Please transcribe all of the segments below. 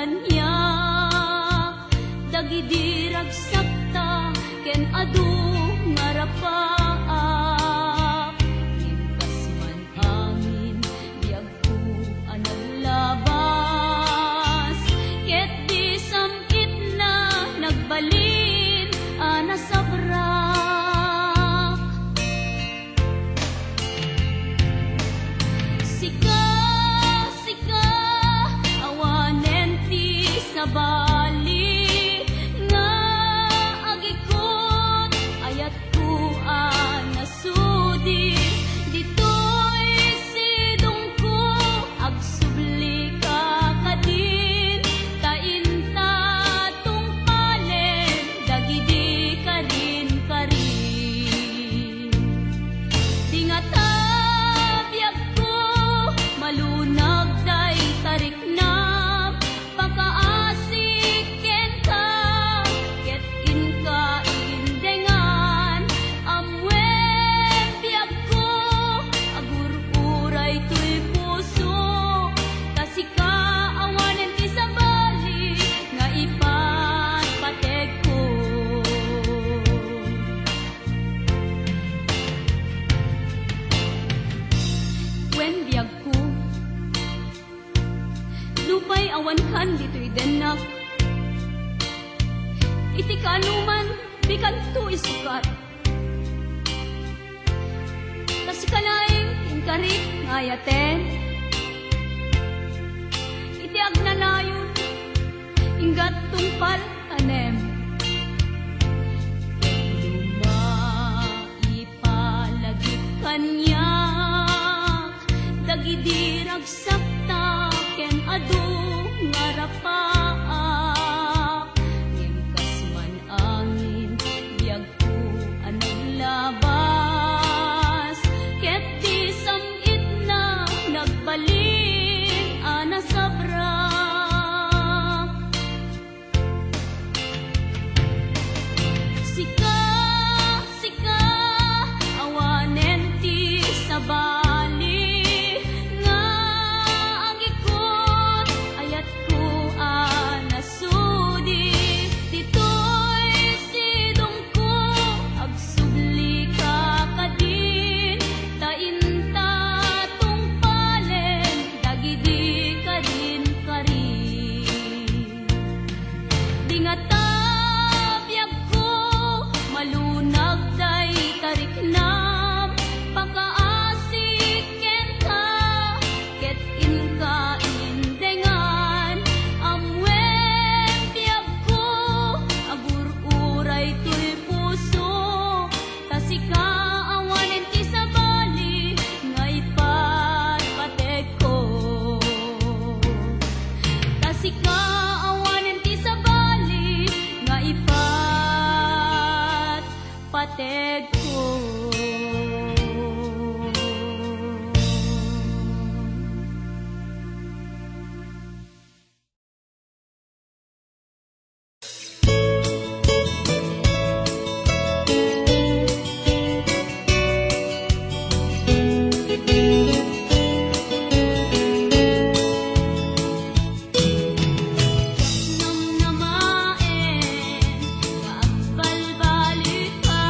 kanya dagidi ragsakta ken adu ngarapaak ngimkas man angin biag ko anang labas ket di samit na nagbalin ana sabrak sika awanen ti sabali nga agikot ayat ko anasudi ditoy sidong ko agsubli ka kadin tainta tungpalen dagidi kadin karin dingata biag ko malunag day tarik na pakaasik ken ka ket inka indengan amwen biag ko agur-uray to'y puso kasika awanen ti sabali nga ipatpatek ko wen biag ko lupay awan kan dito'y denak iti kanuman bikan to isukat kasi kanaing inkarit ngayaten iti agnanayon inggat tungpal tanem lumaipalagit kanya dagidi ragsakta ken adu ngarapaak ngimkas man angin biag ko anang labas ket di samit na nagbalin ana sabrak sika awanen ti sabali nga agikot ayat ko anasudi ditoy sidong ko agsubli ka kadin tainta tungpalen dagidi kadin karin dingata biag ko malunag day tarik nam pakaasik ken ka ket inka indengan amwen biag ko agur-uray to'y puso kasika awanen ti sabali nga ipatpatek ko kasika awanen ti sabali nga ipatpatek ko Namaen, kaagbalbalik ka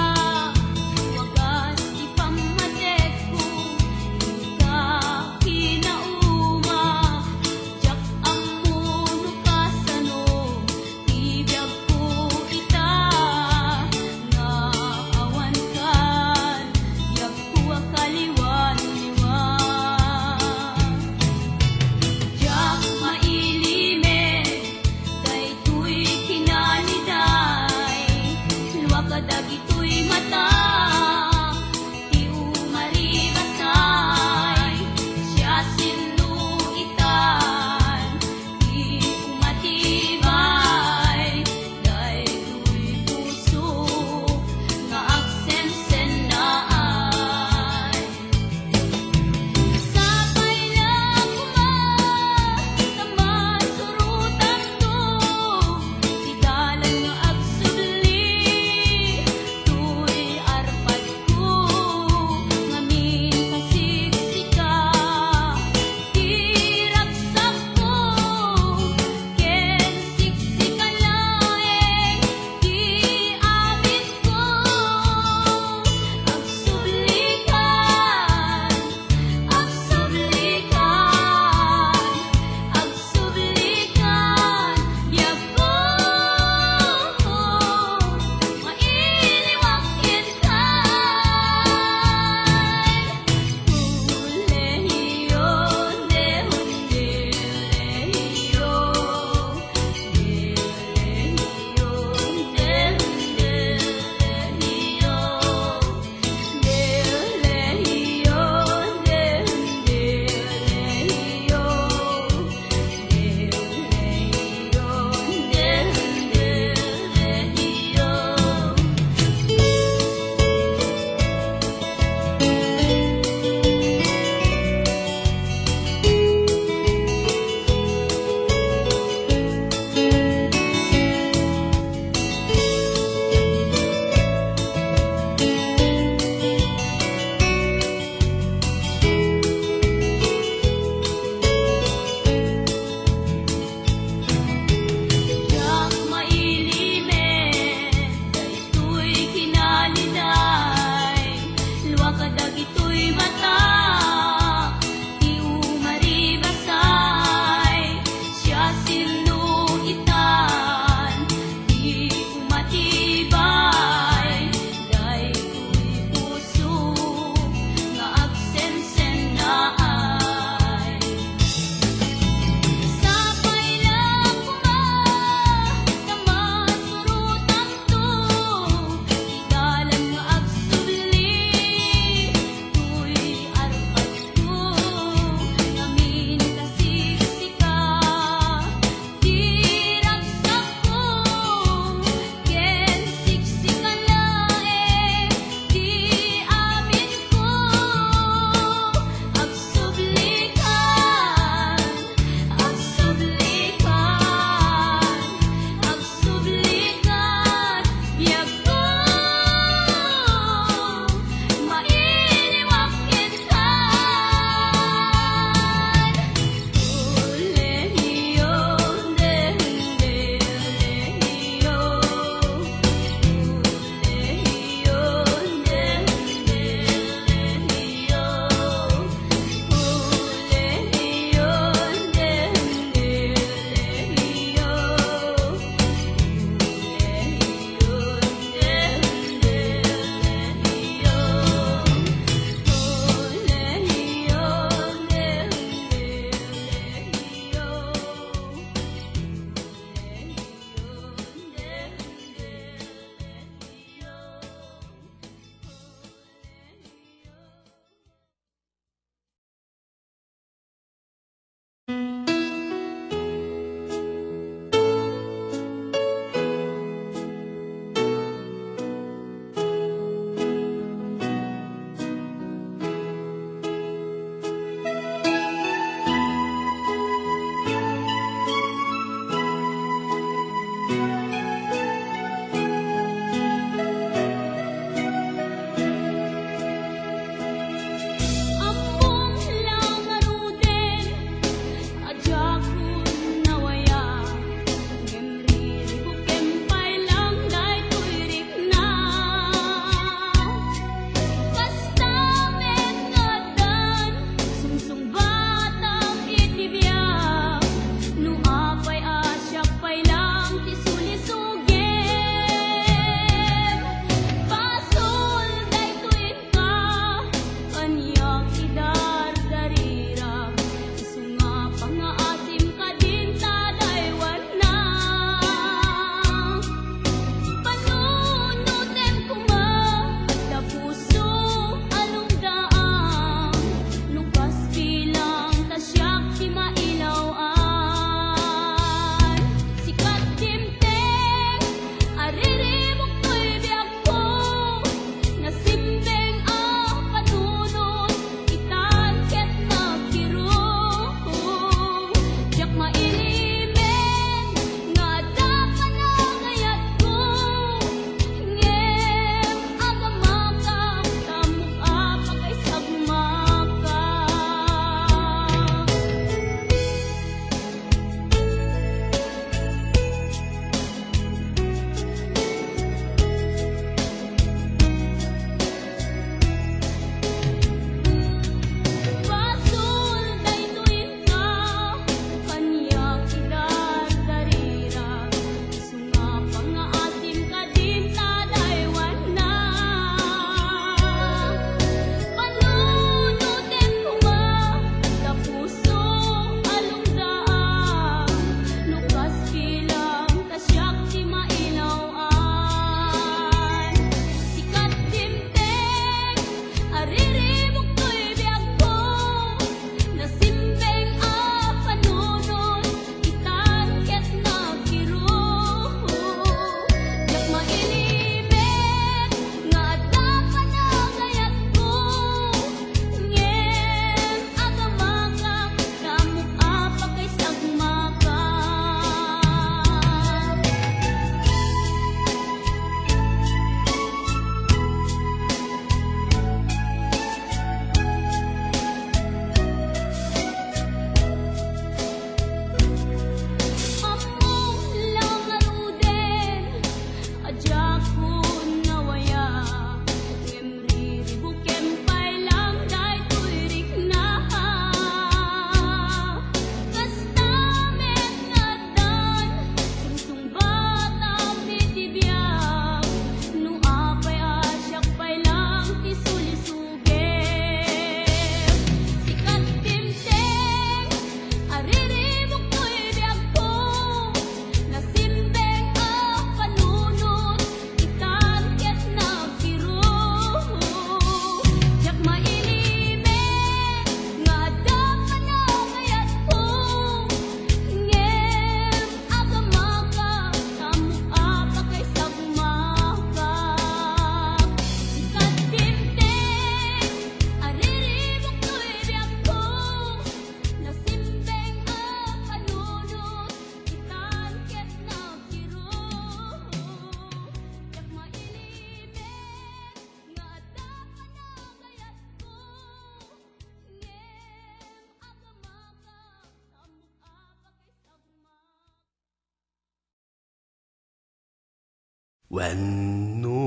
Wenno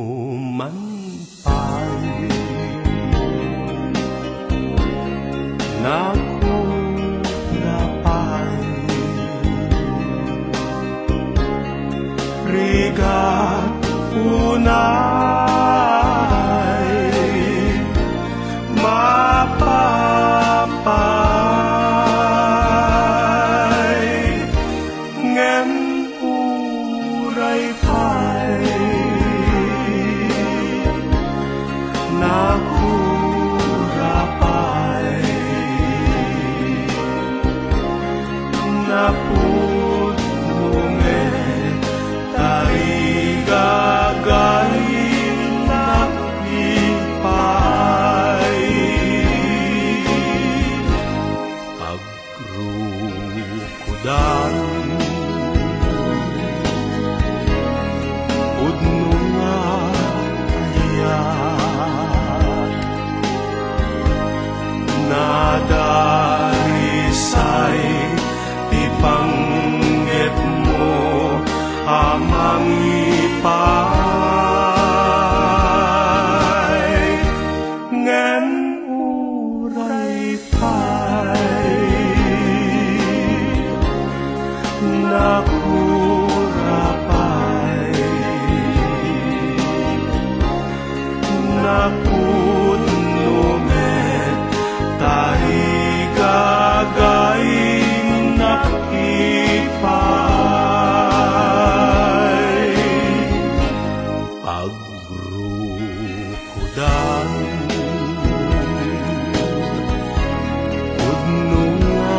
man pa'y nakurapay, rigat unay mapapay, ngem uray pay nakurapay, napudnunge tarigagay nakipay, pagrukudan udnunga ayat nadarisay ipanggit mo amang ipay, ngem uray pay nakurapay, napudnumet tarigagay nakipay, pagrukudan udnunga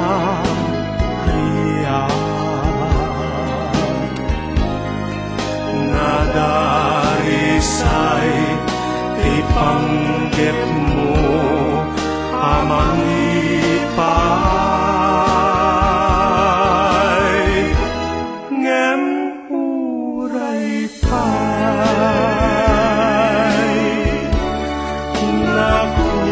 ayat nadarisay ipanggit mo amang ipay, ngem uray pay nakurapay,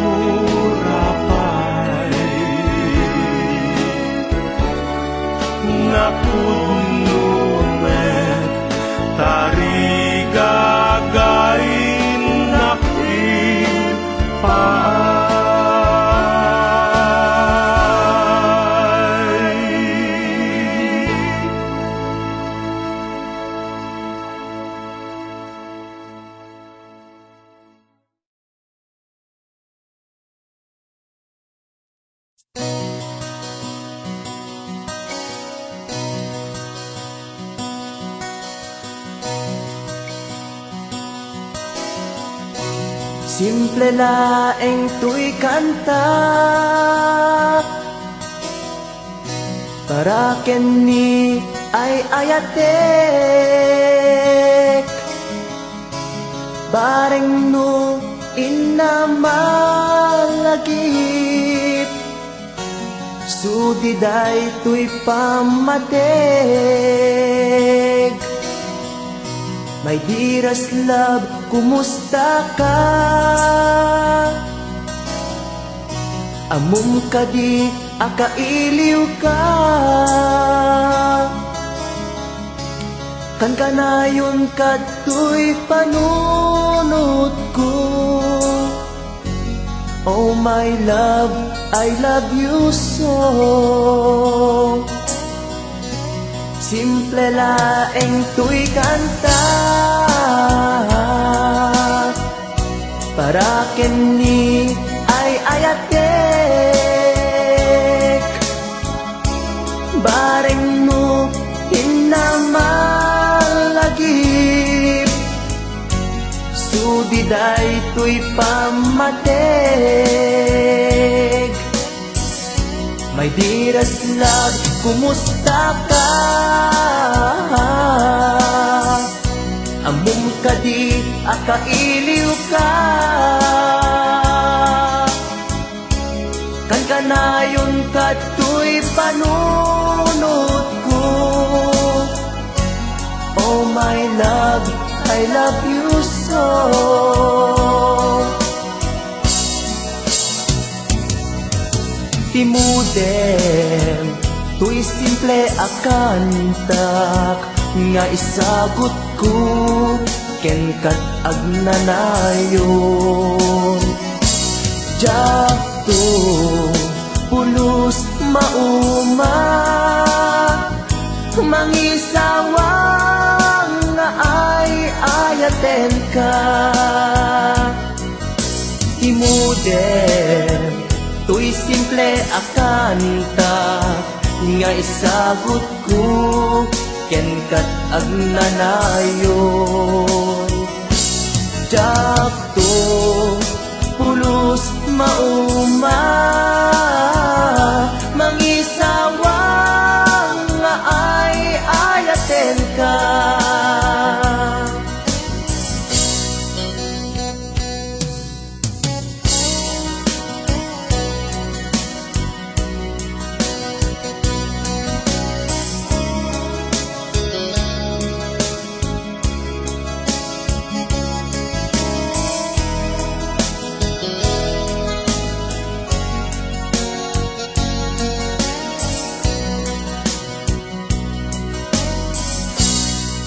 napudnumet tarigagay Simple laeng tuy kanta para kenni ay ayatek, bareng no inamalagip, sudiday tuy pamateg. My dearest love, kumusta ka? Amum ka di, akailiw ka. Kan kanayon ka tuy panunod ko. Oh my love, I love you so. Simple laeng tuy kanta para kenni ay ayatek, bareng no hinamalagip, sudiday tuy pamateg. My dearest love, kumusta ka? Amum ka di, akailiw ka. Kan kanayon ka tuy panunod ko. Oh my love, I love you so. Timudem, tuy simple akantak, nga isagot ko, ken kat agnanayon. Jakto pulos mauma, mangisawang nga ay ayaten ka. Imudem tuy simple akanta, nga isagot ko ken kat agnanayon. Jakto pulos mauma, mangisawang nga ay ayaten ka.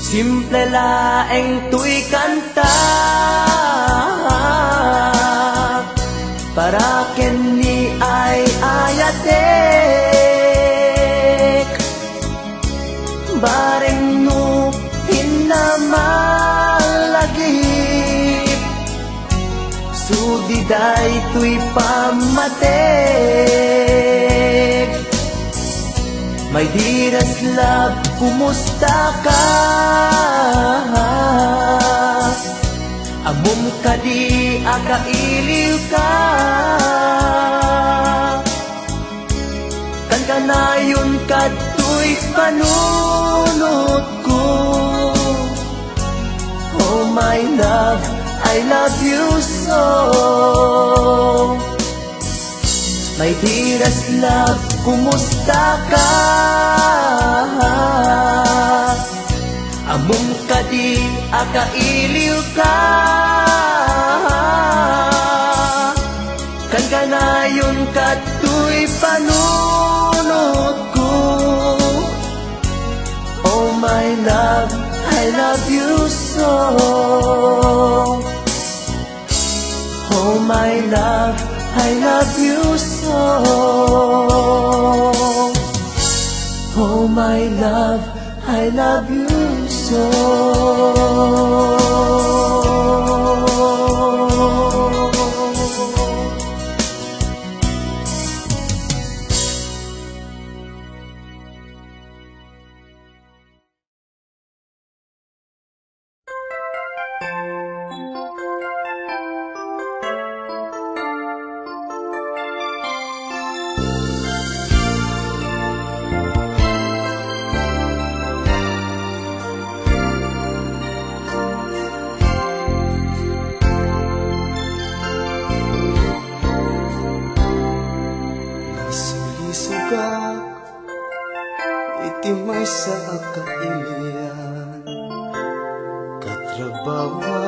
Simple laeng tuy kanta, para ken ni ay ayatek. Bareng no hinamalagip, sudiday tuy pamatek. My dearest love, kumusta ka? Amom ka di akailiw ka. Kan kanayon ka tuy panunot ko. Oh my love, I love you so. My dearest love, kumusta ka? Among ka di akailiw ka. Kan kanayon ka tuy panunot ko. Oh my love, I love you so. Oh my love, I love you so. Oh my love, I love you so. Nasulisugak iti may sa akailian, katrabawa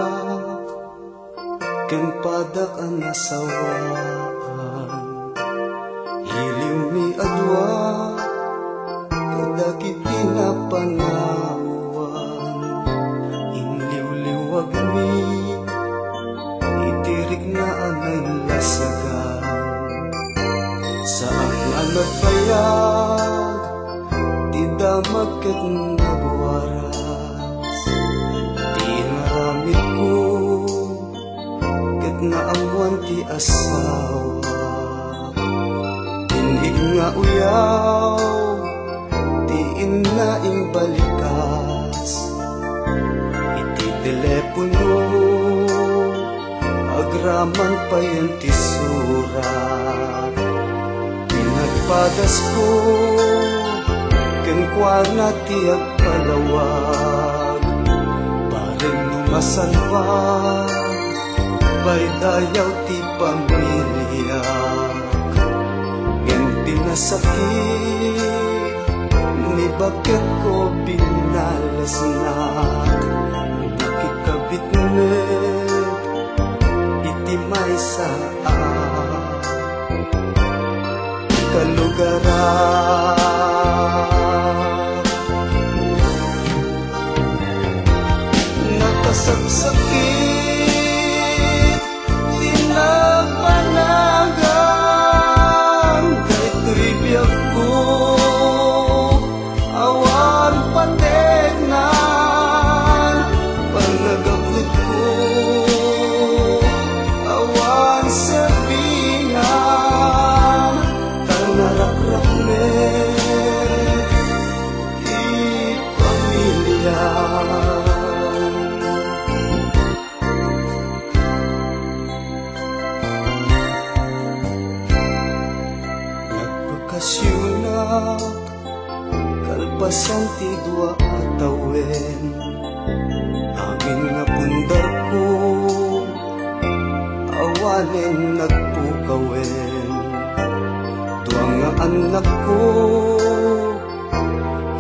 ken padak ang nasawaan. Iliw mi adwa kadakiti na panawan. Inliw-liwag mi itirik na anay lasagan. Saan nga nagpayag, di damag ket nagwaras. Di naramit ko, ket naamuan ti asawa. Tinig nga uyaw, di inaing balikas. Iti telepono, agraman pa yan ti surat. Pinagpadas ko, kenkwana ti agpalawag. Bareng numasalwag, baydayaw ti pamilya. Ngem pinasakit, ni bakit ko binalasnak. Bakit kabitnet, iti may saan kalugaran. Nakasaksak pasantigwa atawen amin nga pundar ko awanen nagpukawen duwang nga anak ko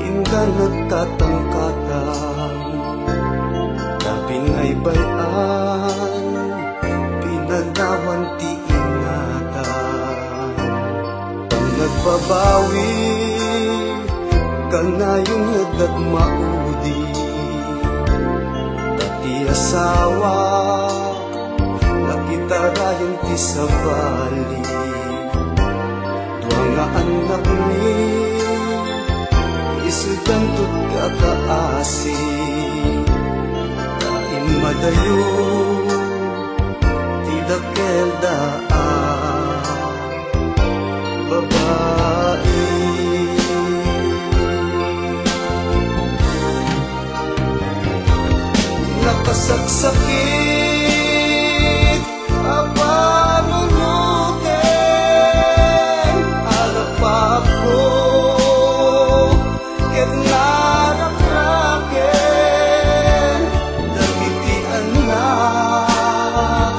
inga nagtatangkatang labing ay bayan pinanawan ti ingatan pang nagbabawi kanayong nagdagmaudi dati asawa nakitarayan ti sa bali duwang nga anak ni isudan tut kakaasi kain madayo ti dakel daan babae nakasaksakit apanunutin alapap ko ket narakraken dagiti anak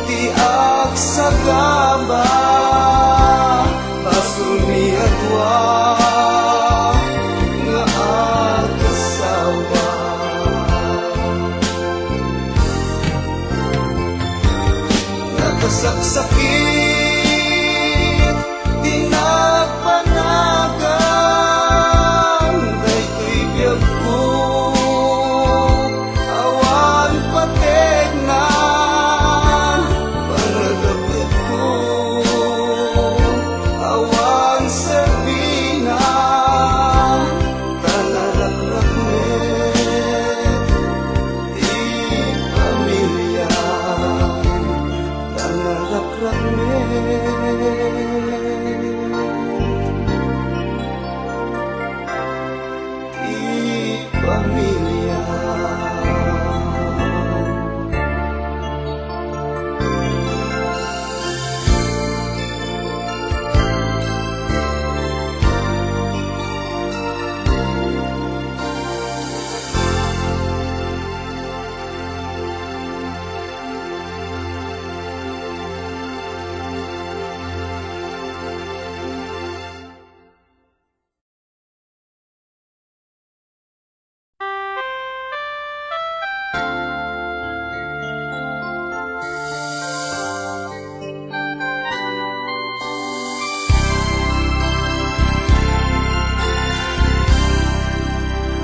ti agsagaba pasuni adwa nga agasawa nakasaksakit di nagpanagan daytoy biyag ko awan pategnan panagapit ko awan sabinan tanaraklakmet di pamilya di pamilya.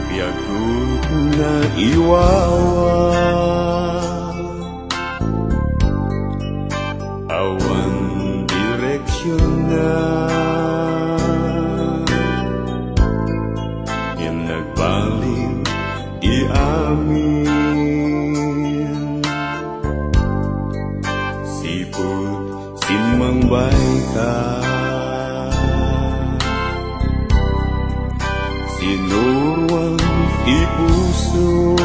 Biyagot na iwawa awan direksyon na yan nagbalik iamin sipot simang ka sinurwang di puso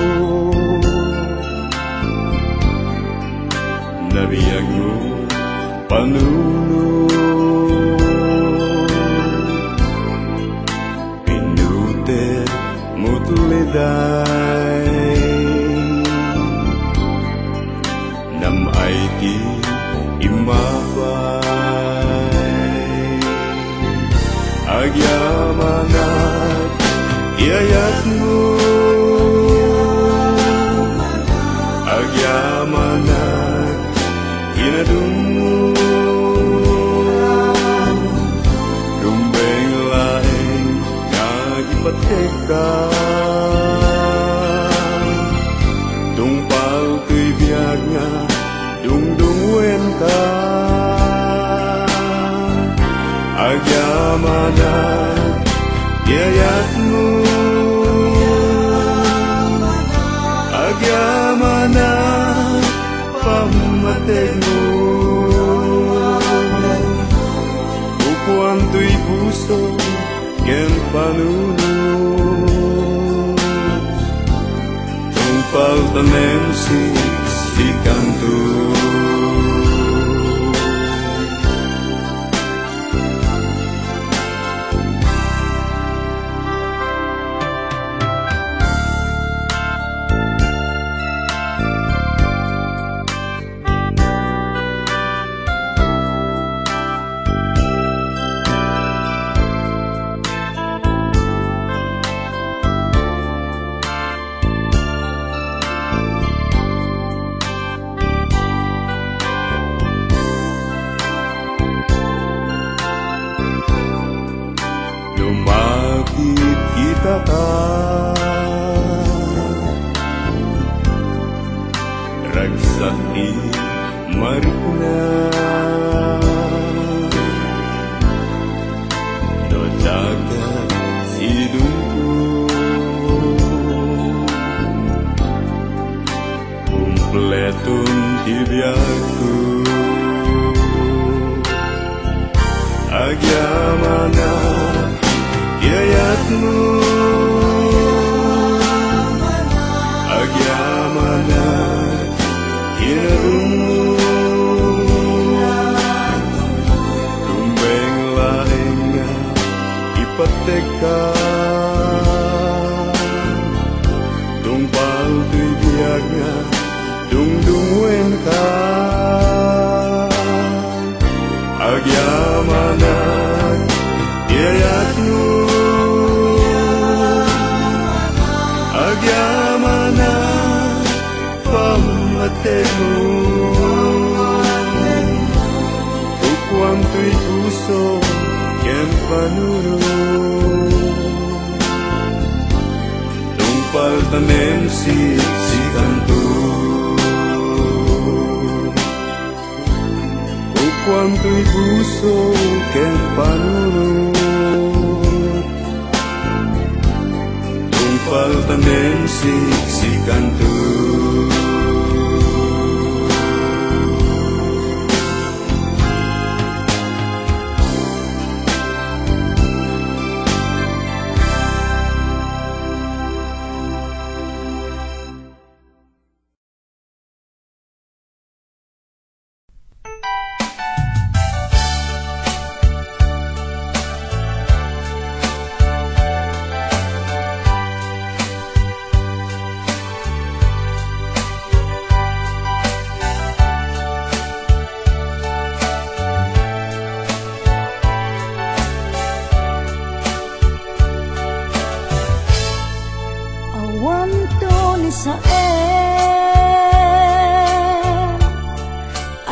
nabiyag mo panuno pinuter mo tuleday namay ti imabay agyamanat iayat mo agyamanat inadung mo rumbeng laeng nagipatekan tungpal tuy biag nga dungdungwen ka agyamanat iayat mo agyamanat pamateg mo upuan tuy puso ken panunod tungpal tanem si kanto Lumakit kita ka Ragsakti marikna No dagat sidungko Kumpletong tibiyako Agyamana yayatmu Agyamana kinarunmu Tumbeng laing nga ipateka Tungpal tuy biyag nga dungdungwen ka Agyamana yayatmu Agyamana pamatemo Tukwam tuy puso ken panuno Tungpal tanem si kanto Tukwam tuy puso ken panuno Tungpal tanem si kanto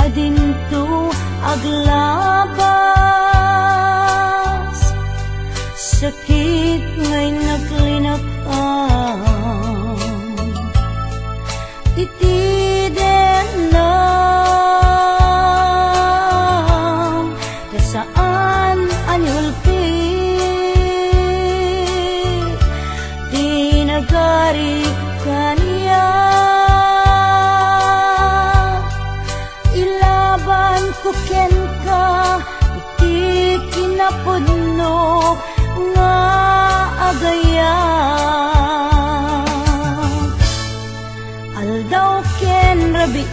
Adinto aglabas sakit ngay naglinakan titiden lang kasaan anyulpi di nagari kaniya kuken ka iti kinapudno nga agaya aldaw ken rabii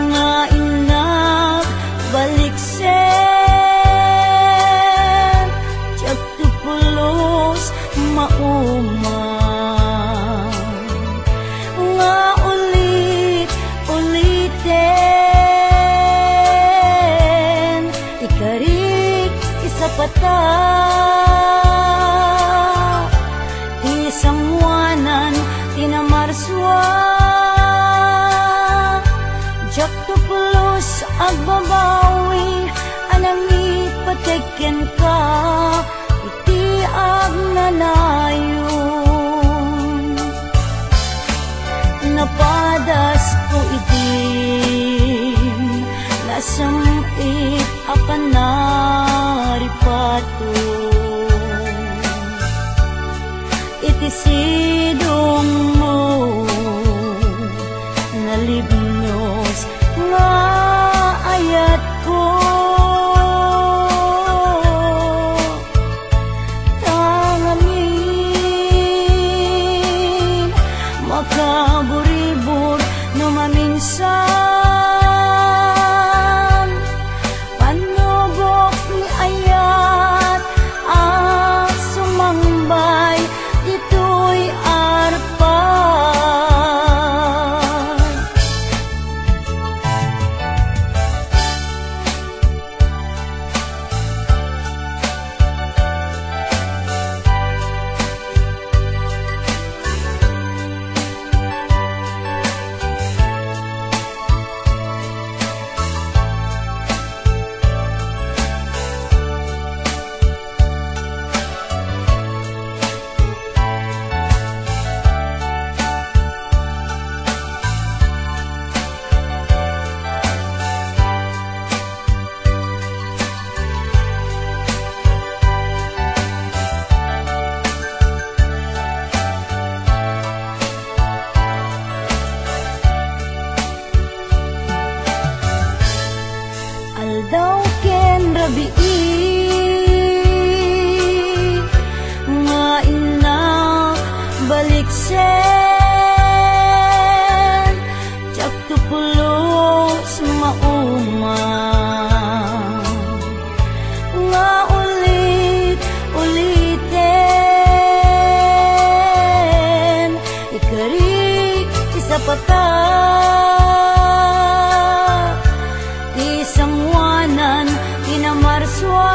nga inak baliksen tiyak tupulos mauma pata tisangwanan tinamarswa jak tupulos agbabawi anangit pateken ka iti agnanayon napadas ko itin nasampit akan naripato iti sidong mo nalibnos nga ayat ko tangamin makaburibur no maminsan panubok ni pata ti sangwanan inamarswa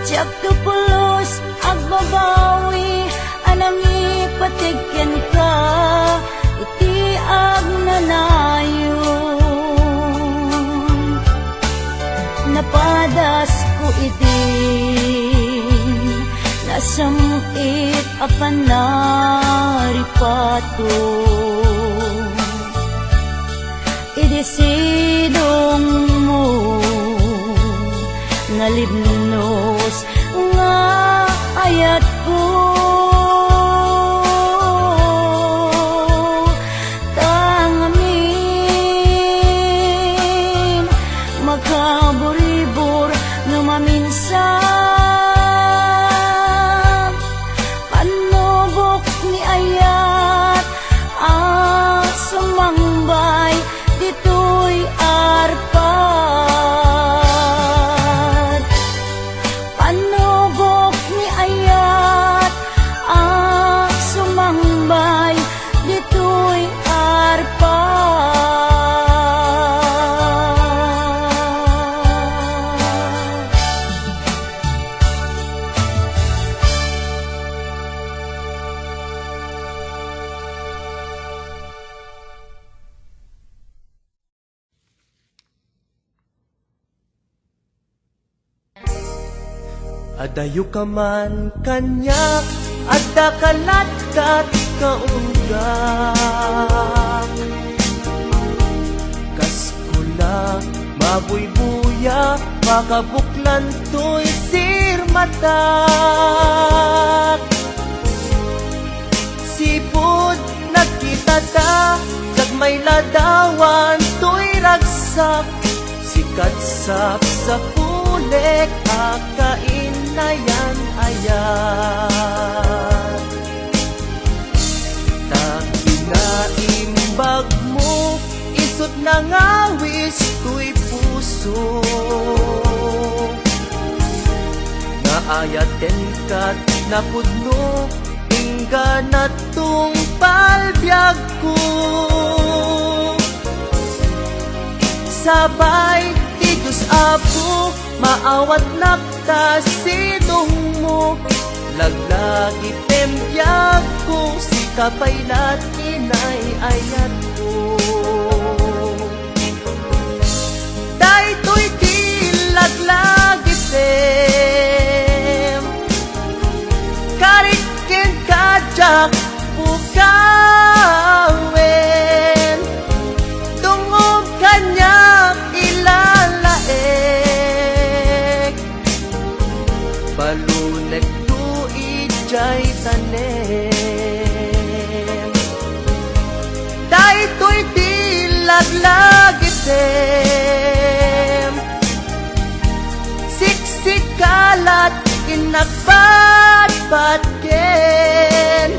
tiyak tu pulos agbabawi anangi patigyan ka iti agnanayon napadas ko iti nasamit apan naripato idisidong mo nalibnos nga ayat ko tangamin makaburibor nga maminsan panubok ni ayat sumangbay dito'y arpat panubok ni ayat sumangbay dito'y arpat Adayo ka man kanya at dakalat kaunggak kaskula mabuybuya makabuklan to'y sirmatak sipod nagkita ta jagmay ladawan to'y ragsak sikat sap sa pulek akain na yan ayan takinaimbag mo isot na ngawis ko'y puso naayaten kat napudno ingga na tung palbyag ko sabay ti Diyos Apo maawat nakta sidong mo laglagi tembyag ko si kapaylat inay ayat ko daytoy ti laglagi tem karikin kajak pukawen tungog kanya ilalaek balunek tu ijay tanem daytoy ti laglagi tem siksikalat inagbatbatken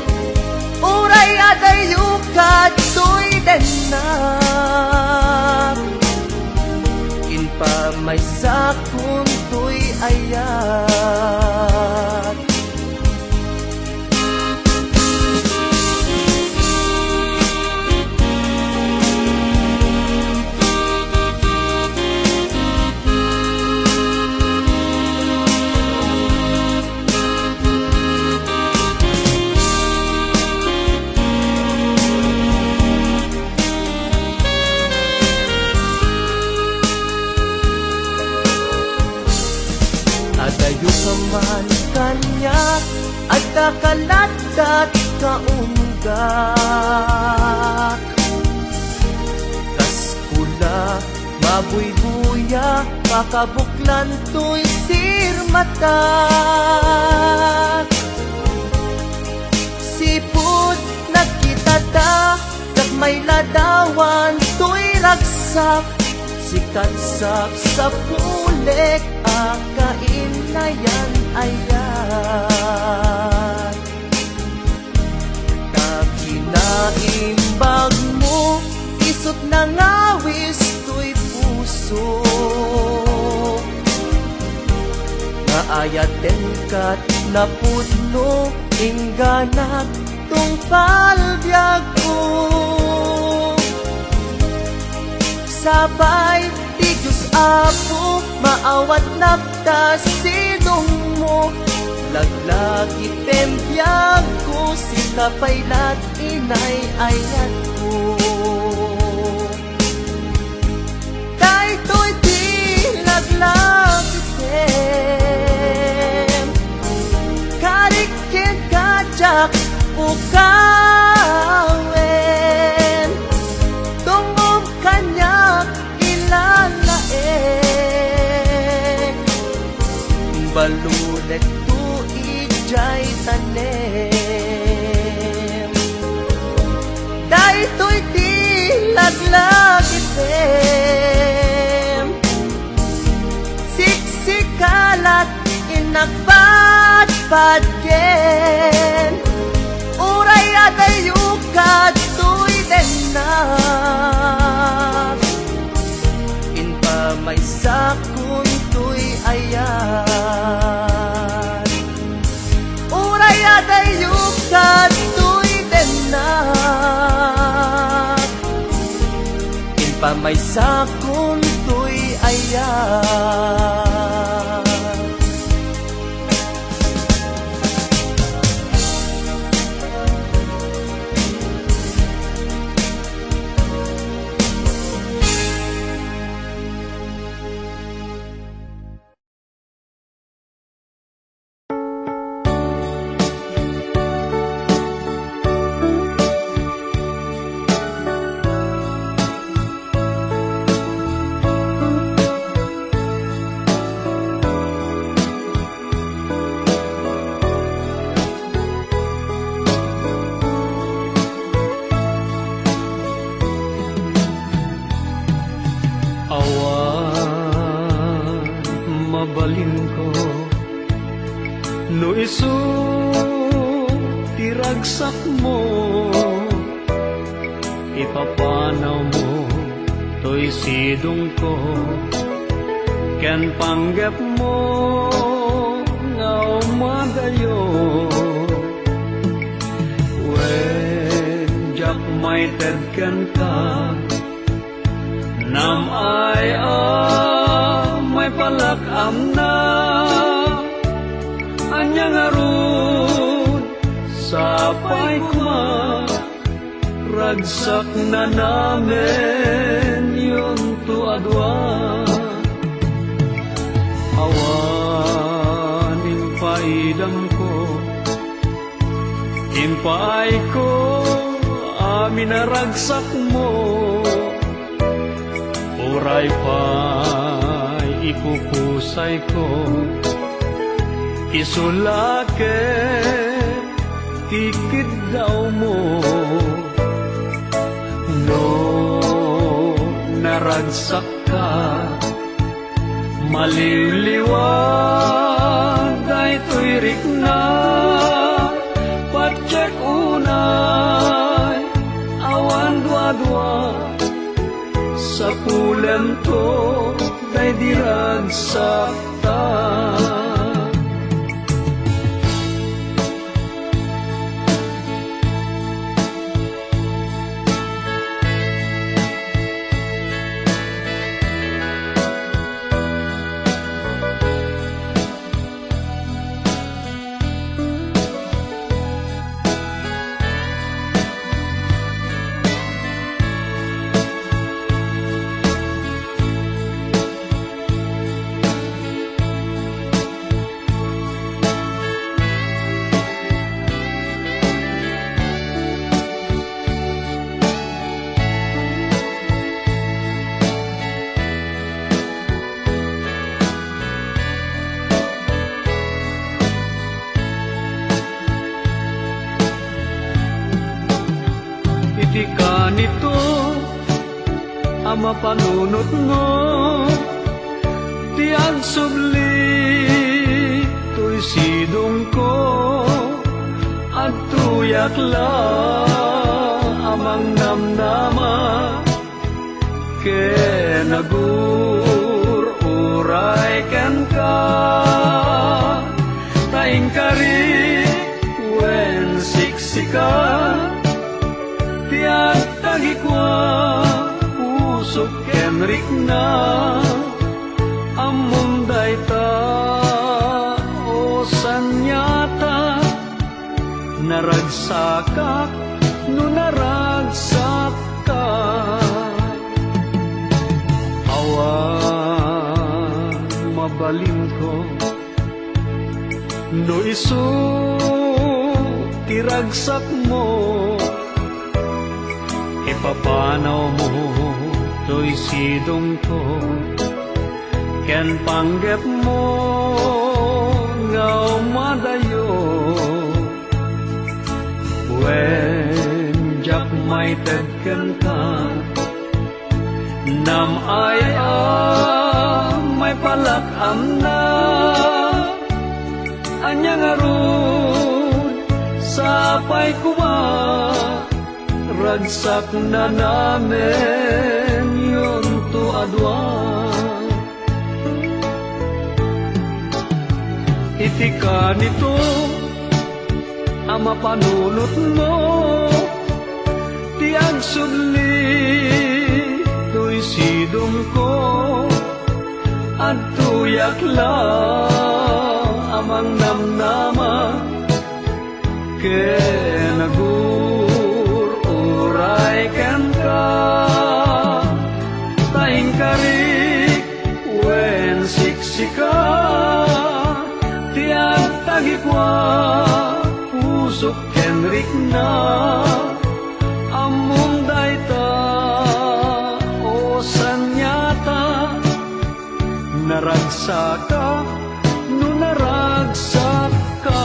uray adayukat to'y denak inpamay sakon to'y ayat adayo ka man kanya at kakalatat kaunggak kaskula mabuybuya makabuklan to'y sirmatak sipod nagkita ta may ladawan to'y ragsak sikat sa pulek akain na yan ayan takinaimbag mo isot na ngawis to'y puso naayaten kat napudno ingganat tungkal biag ko. Sabay ti Diyos Apo, maawat naptas sidong mo. Laglag itembiyag ko, si kapaylat inay ayat ko. Daytoy di laglag item, karikin kajak ukawen, tungom kanyak ilalae, balulet jay tanem. Daytoy di laglag item, siksikalat inagpadpad ken, uray adayukad tuy denak, inpa may sakun tuy ayan. Dayuk katuy denak, inpa may sakun tuy ayan. mabalin ko no isu tiragsak mo ipapanaw mo to'y sidong ko ken panggap mo nga umadayo when jak may tedken ka nam ay may palakam na anyang arun sapay kuma ragsak na namin yung tuadwa awaning paidam ko impay ko amin na ragsak mo uray pa'y ikukusay ko isulake tikid daw mo no naragsak ka maliliwag ay tuirik na patsek unay awan dua-dua sa pulen to day diragsak ta iti ka nito ama panunot mo tiag subli to'y sidong ko at tuyak la amang namnama ke nagur uray ken ka taing kari wen siksikan na among dayta o sanyata naragsakak no naragsak ka awan mabalin ko no isu tiragsak mo ipapanaw mo to'y sidong ko ken panggep mo nga umadayo wen jak may tagken ka nam ay may palakam na anyang arun sapay kuma ragsak na namin yun to adwa itika nito ang mapanunot mo tiang sudli to'y sidong ko at tuyak lang amang namnama kenagururay ken ka taing karik wen siksika tiang tagikwa pusok kenrik na among dayta o sanyata naragsaka no naragsak ka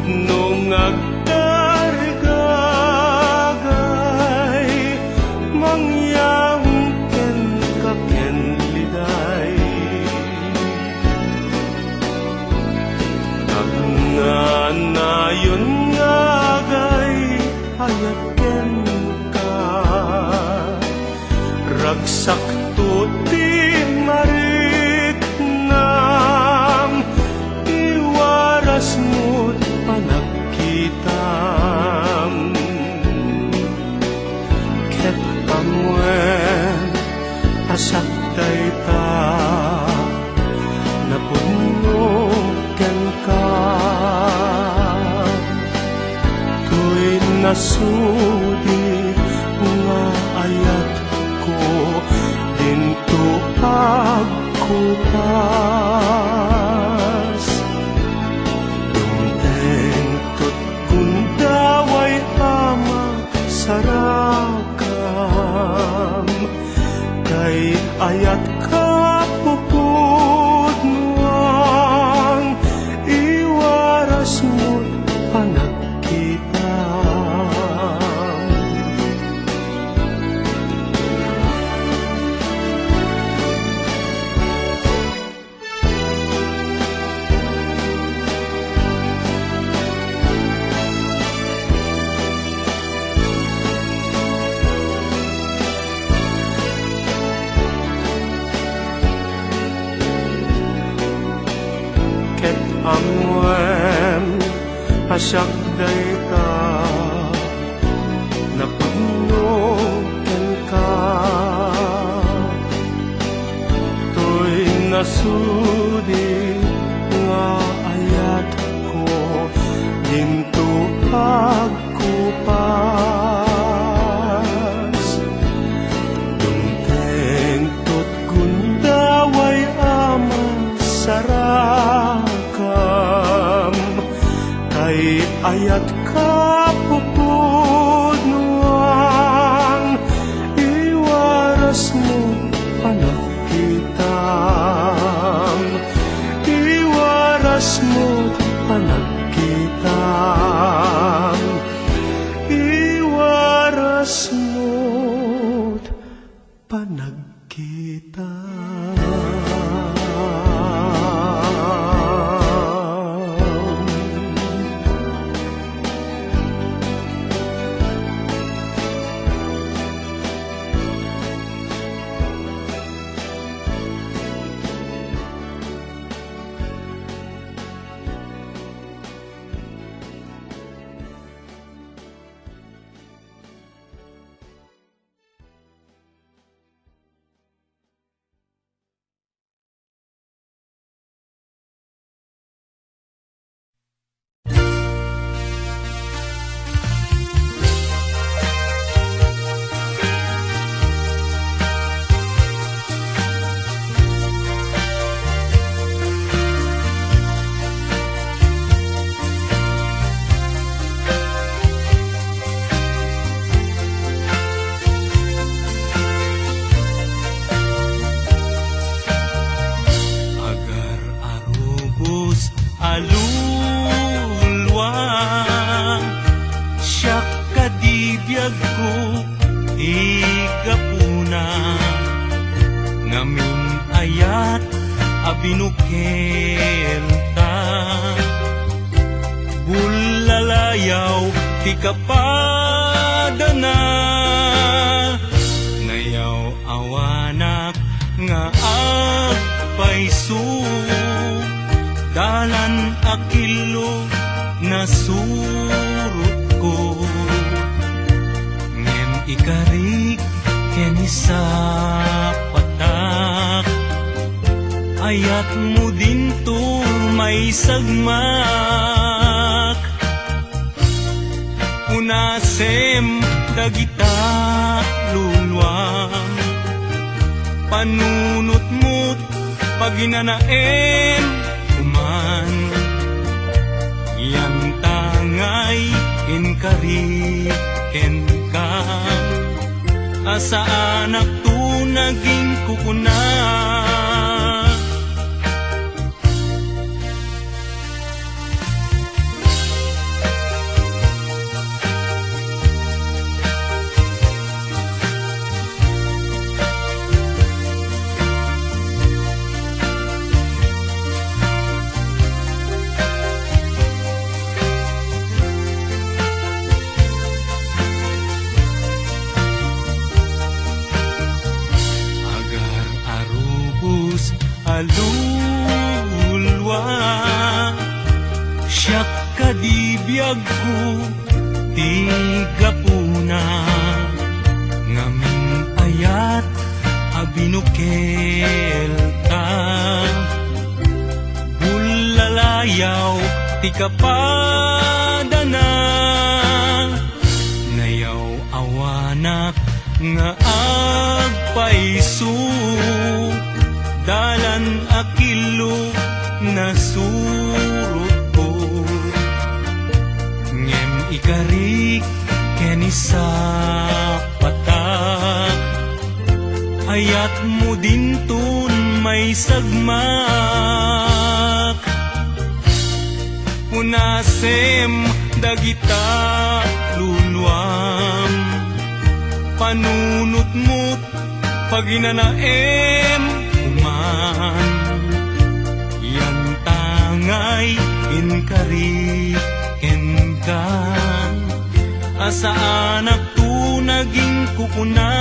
nung agdargagay mangyang ken kaken liday nayon ngagay hayat ken ka ragsak tuti marik nam iwaras mo't panagkitam ket amwen asak dayta napuno ken ka tuy nasudi nga ayat ko dinto pagkupas dumteng tut kundaway ama sarakam kay ayat ka pupudnuang iwaras mo't panagkitam ket amwen asak dayta napuno ken ka tuy nasudi nga ayat ko dinto pagkupas dumteng tut gundaway ama sarakam kay ayat ka pupudnuang iwaras mo panagkitam iwaras mo panagkitam iwaras mo panagkitam alulwa siya kadibiyag ko igapuna ngamin ayat abinukel ta bulalayaw ti kapadana nayaw awanak nga agpaisu dalan akilo nasurot ko ngem ikarik ken isa patak ayat mo dinto may sagmak unasem dagita luluang panunot mo't paginanaen kuman yang tangay inkari ken ka asa anak tu naging kukuna kadibiyag ko tigapuna ngamin ayat abinukel ka bulalayaw ti kapadana nayaw awanak nga agpaisu dalan akilo nasurot ko ngem ikarik kenisa patak ayat mo dintun may sagmak punasem dagita luluam panunot mo't paginanaem uman yan tangay inkariken ka asa anak tu naging kukuna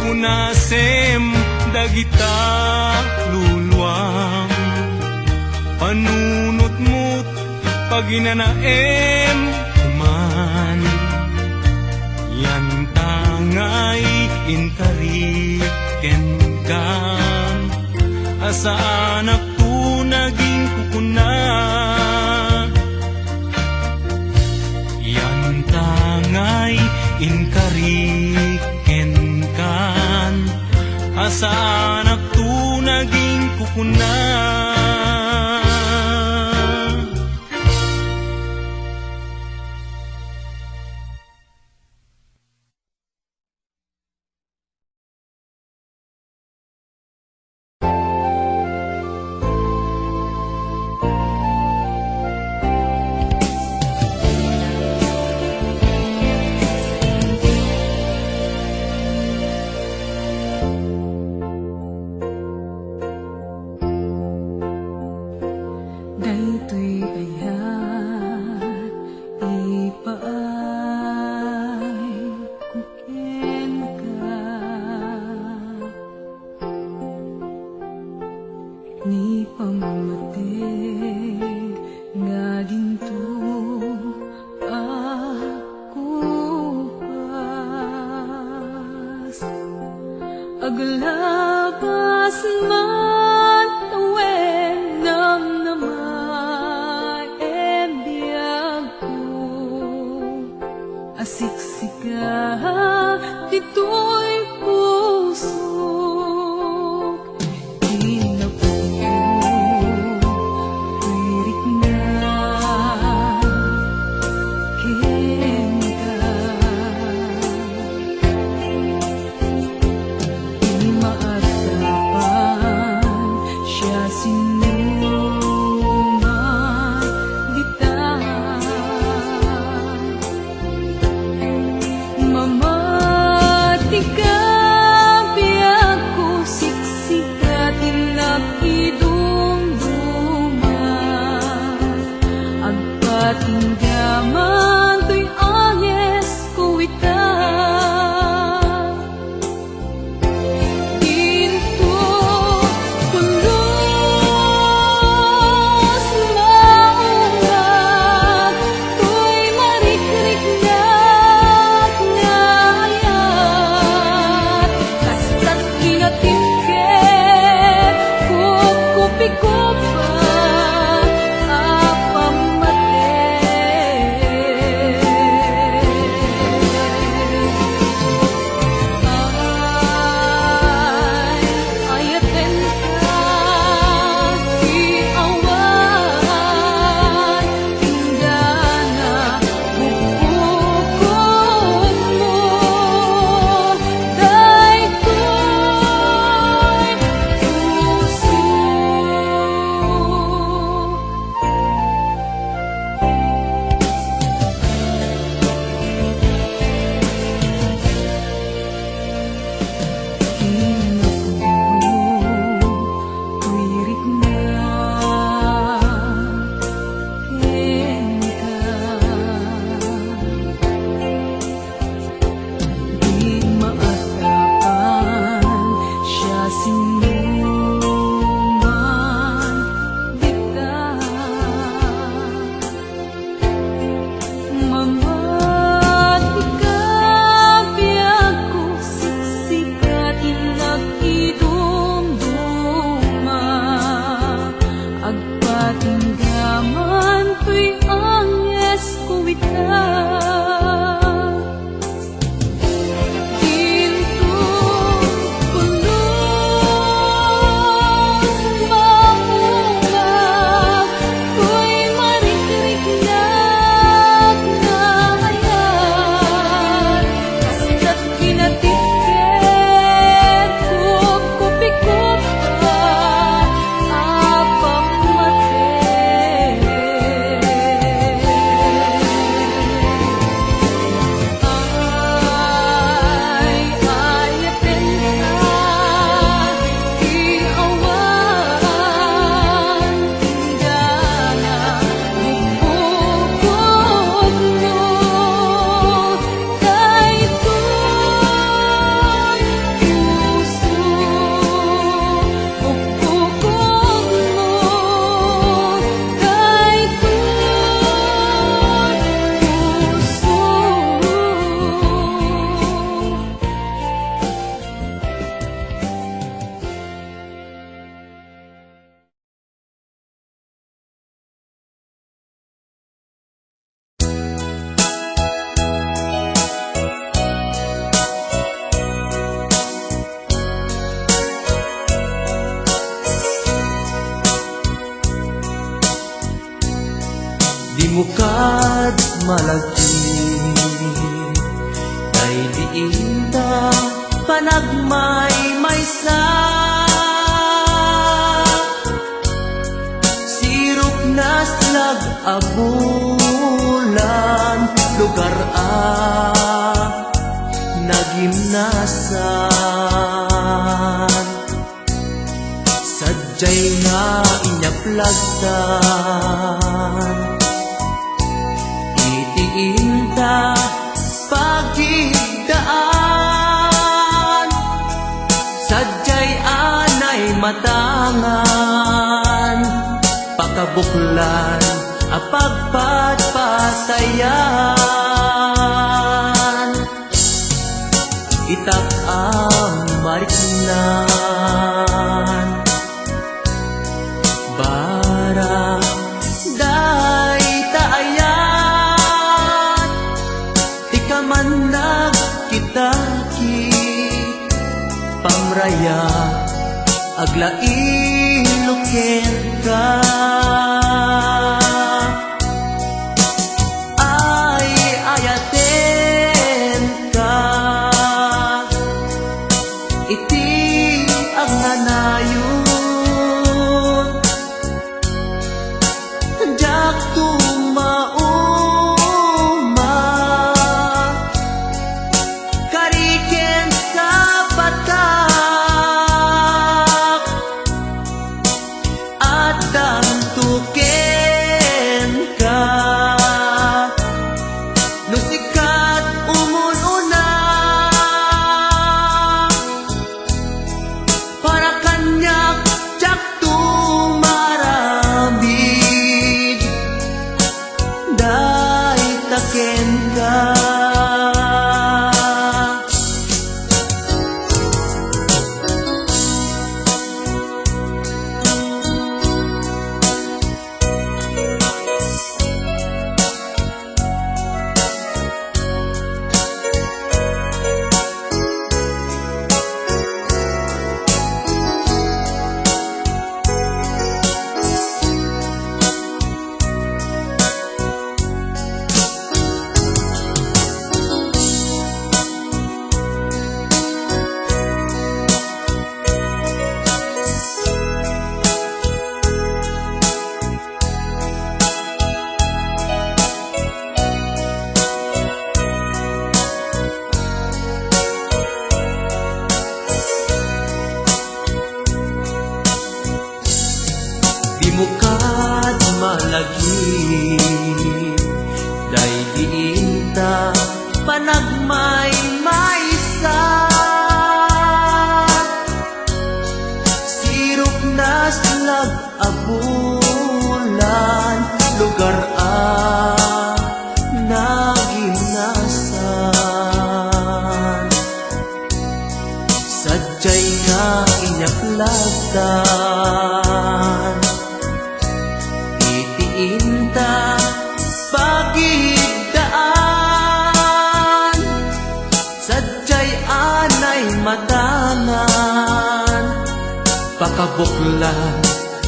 kunasem dagita luluam panunot mo't paginanaem uman yan tangay inkariken ka asa anak tu naging kukuna yan tangay inkariken kan asa anak tu naging kukuna Aglabas man tawen nam namay biyag ko asiksika dito'y puso tinggaman to'y anyes ko ita ginto pulos maungat to'y marikrik ngayat kasta't kinatike kukupi ko pa apamate Katinggaman tuy anges kuwitan Di mo kad malagi kay diinda panagmay maysa sirop na slag abulan lugar nagimnasan sadyay nga inyaplagtan itiinta pagigdaan sadyay anay matangan pakabuklan apagpatpatayan itak ang mariknan bara day taayan ikaman nagkitaki pamraya aglain luken ka ay ayaten ka iti ang nanayon jak tumauma kariken sa patak at damtuken ka nusikat umununa para kanyak jak tumarabid day taken ka di mo kad malagi day diinta panagmay maysa sirop na slag abulan lugar nagimnasan sadyay nga inyaplagtan Inta pagidaan, sadyay anay matanan, pakabuklan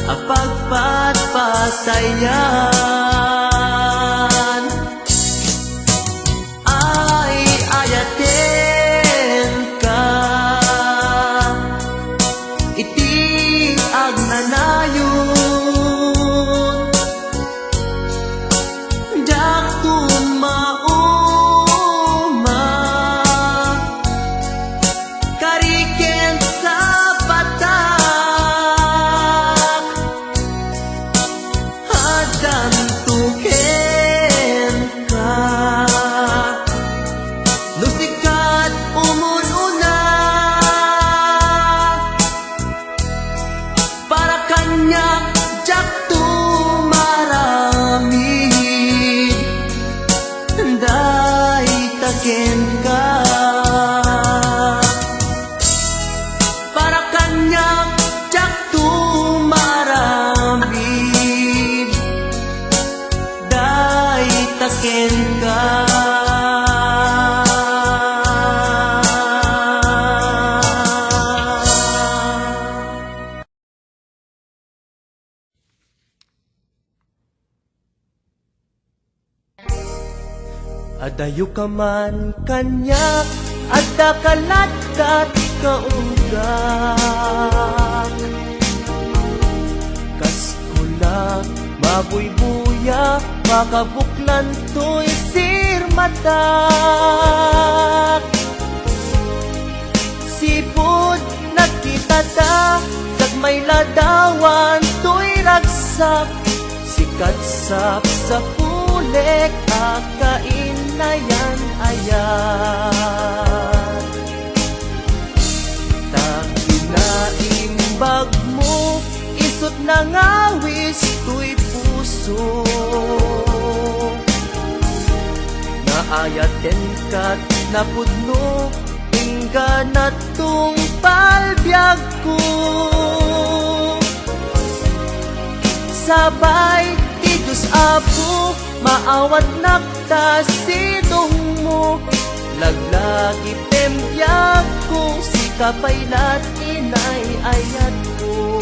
apagpatpatayan. Ay ayaten ka, iti agnanayon, jak tumauma, kariken sa batak, hadam tuken ka, lusikat umununa, para kanya jak tumaramid, day taken ka, para kanya jak tumaramid, day taken ka. Adayo ka man kanya, adda kalatkat kaunggak, kaskulak mabuybuya, makabuklan to'y sirmatak. Sipod nakitata, may ladawan to'y ragsak, sikat sa pulek, akain na yan ayan. Takinaimbag mo, isot na ngawis to'y puso, naayaten ka't napudno, ingga na tong palbyag ko. Sabay ti Diyos Apo, maawat nakta sidong mo, laglagi pembiyag ko, si kapaylat inay ayat ko.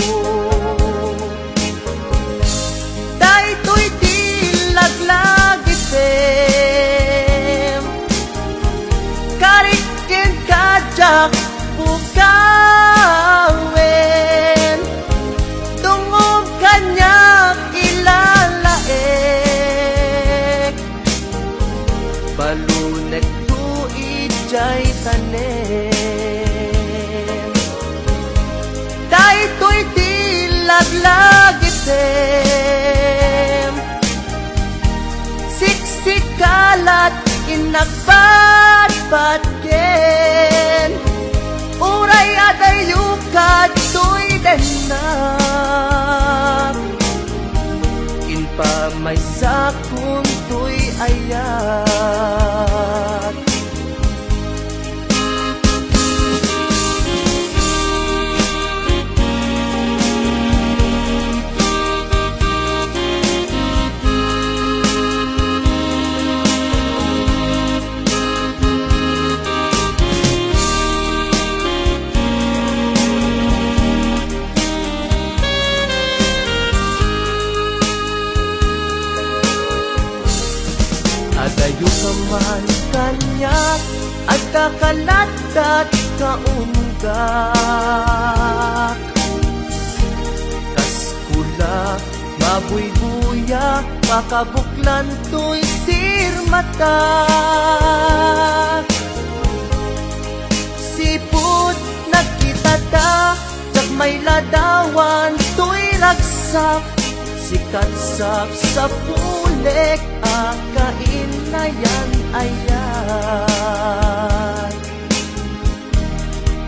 Daytoy di laglagi pem, karikin kajak bukawen, tungog kanyak ilalaek, balunek tu ijay tanem. Daytoy di laglagi pem, siksikalat inagbatbatken, uray adayukat to'y denak, inpamay sakun to'y ayat. Adayo ka man kanya, at kakalatat kaunggak, kaskula mabuybuya, makabuklan to'y sirmatak. Sipot nagkitata, jak may ladawan to'y ragsak, sikat sa pulek, akain na yan ayan.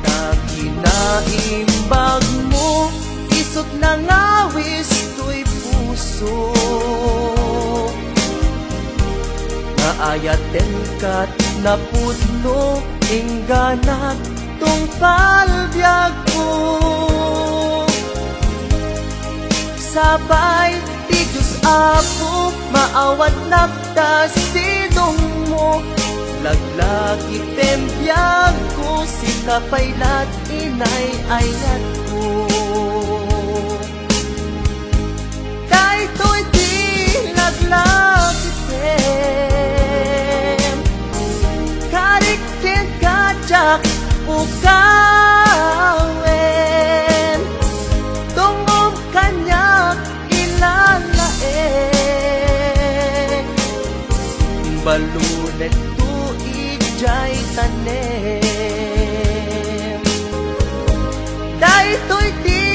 Takinaimbag mo, isot na ngawis to'y puso, naayaten ka't napudno, ingganat tong palbyag ko. Sabay ti Diyos Apo, bawat nagdasidong mo. Laglagi tembiyag ko, si kapaylat inay ayat ko. Kahit to'y di laglagi tem, karikin kajak ukawen, tungom kanyak ilalae, balunet tu ijay tanem. Dahil to'y di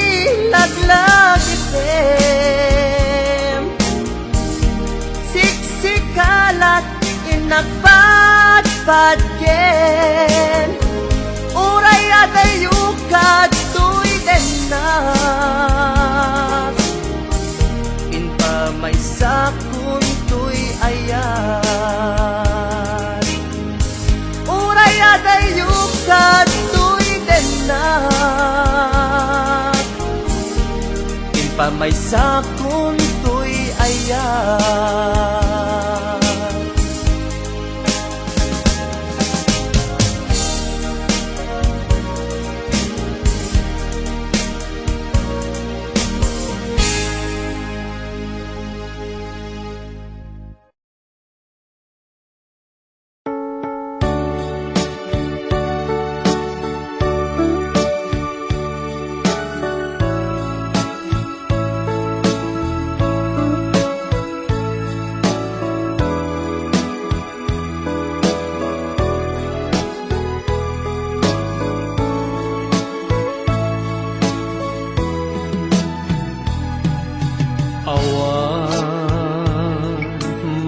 laglagi tem, siksikalat inagpadpadgen, uray adayukad to'y denak, inpa may sakun to'y ayan. Uray adayukad to'y denak, inpa may sakun to'y ayan.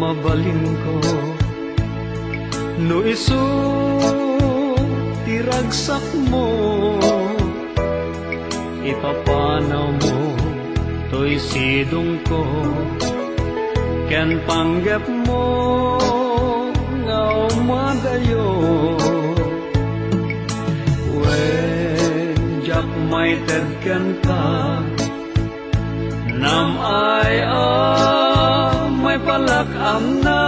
Mabalin ko no isu tiragsak mo, ipapanaw mo to'y sidong ko, ken panggap mo nga umadayo. When jak may tedken ka nam ay may palakam na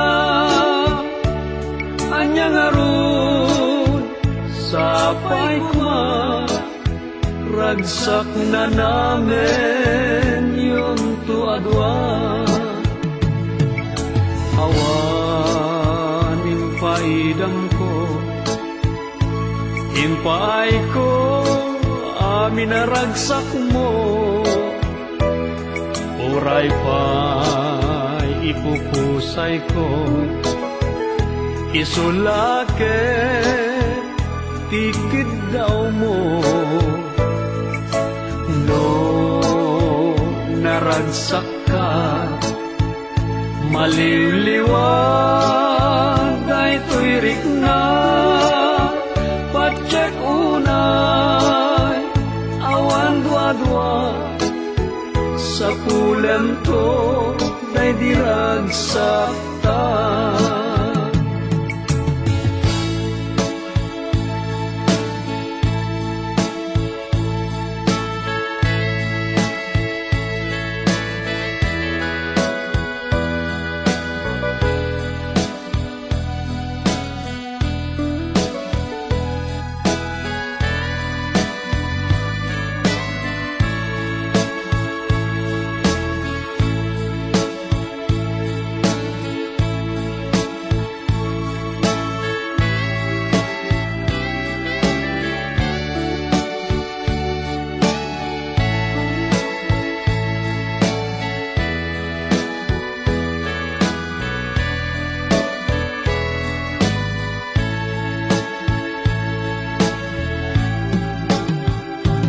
anyang arun sapay kuma, ragsak na namin yung tuadwa. Awan impaidam ko, impaay ko amin na ragsak mo, uray pa ipupusay ko, isulake tikid daw mo. No naragsak ka, maliliwan day to'y rikna, patsek unay awan dua-dua, sa pulen to day diragsak ta.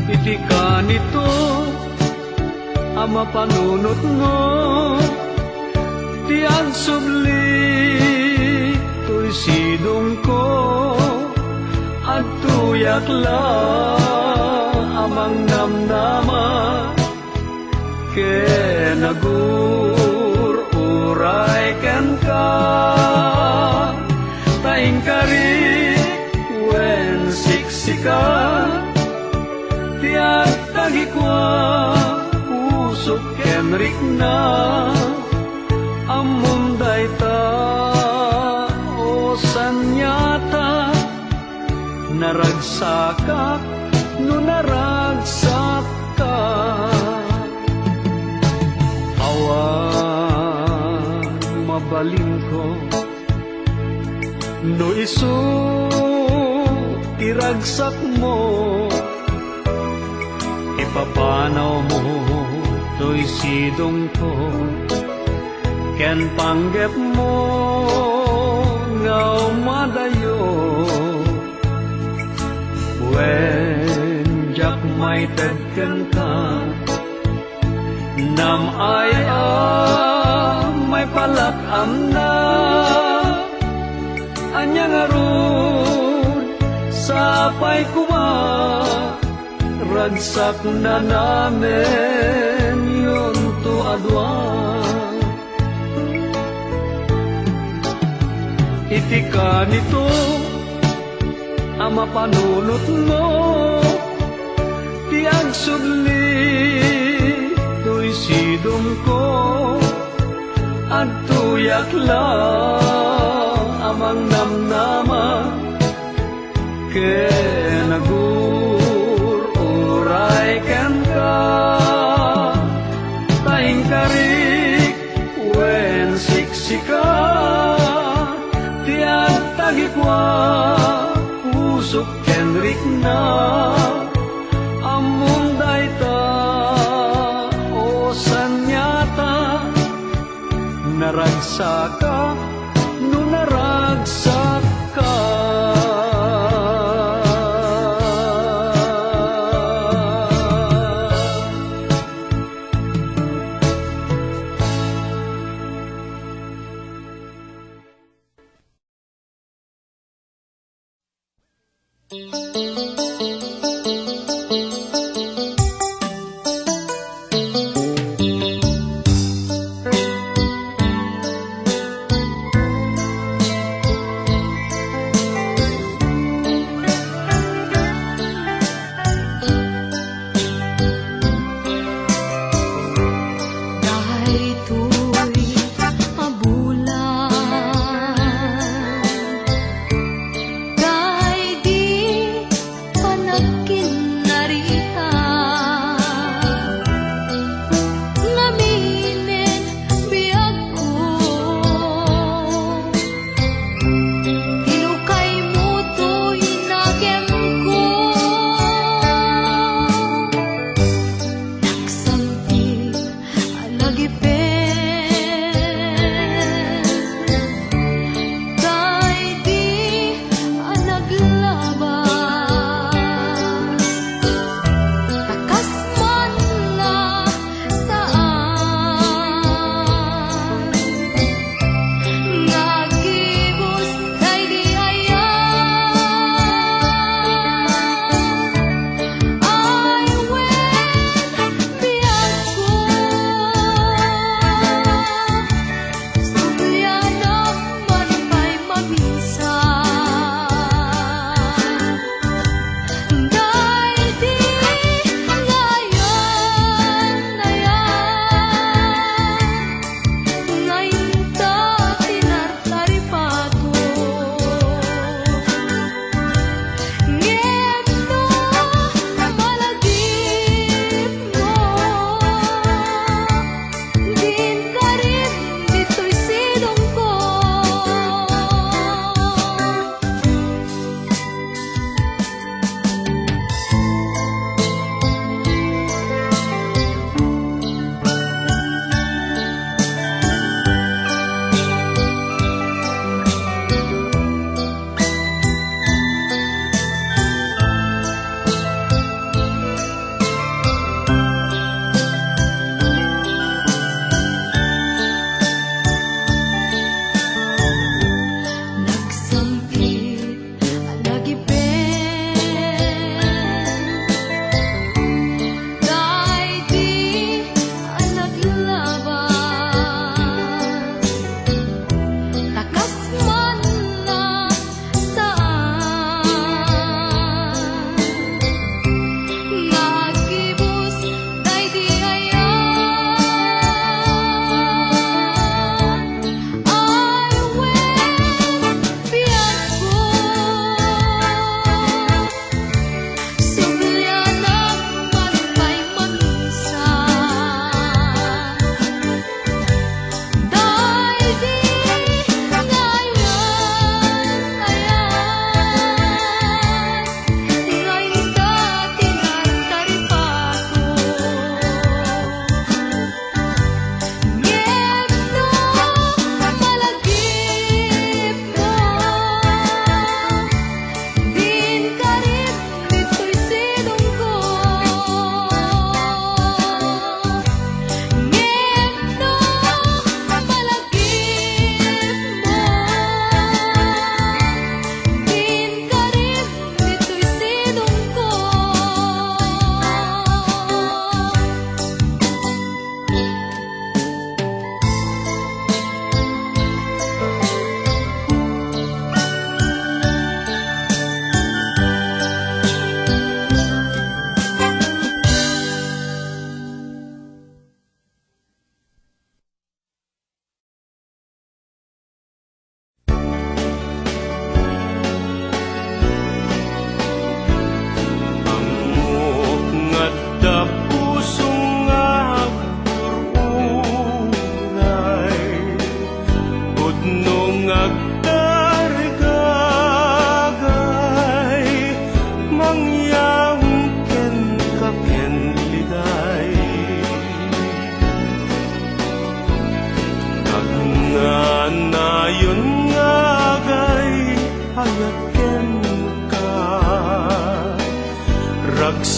Iti ka nito ama panunot mo, tiyan subli to'y sidong ko, at tuyak la amang namnama, ke nagur uray ken ka, taing kari wen siksikan, tiyak tagikwa usok kenrik na, amunday Nagsakak no naragsak ka. Awan mabalin ko no isu iragsak mo. Ipapanaw mo to'y sidong ko, ken panggep mo ngaw madayo. When jak may tedken ka, nam ay may palakam na, anyang arun sapay kuma. Ragsak na namin yun to adwa. Itika nito ama panunot mo, tiag sudli to'y sidong ko, at tuyak lang amang namnama kenagururay ken ka. Taing karik wen siksika, tiag tagikwa pusok kenrik na. Among dayta o sanyata, naragsaka no naragsak ka. Kahit di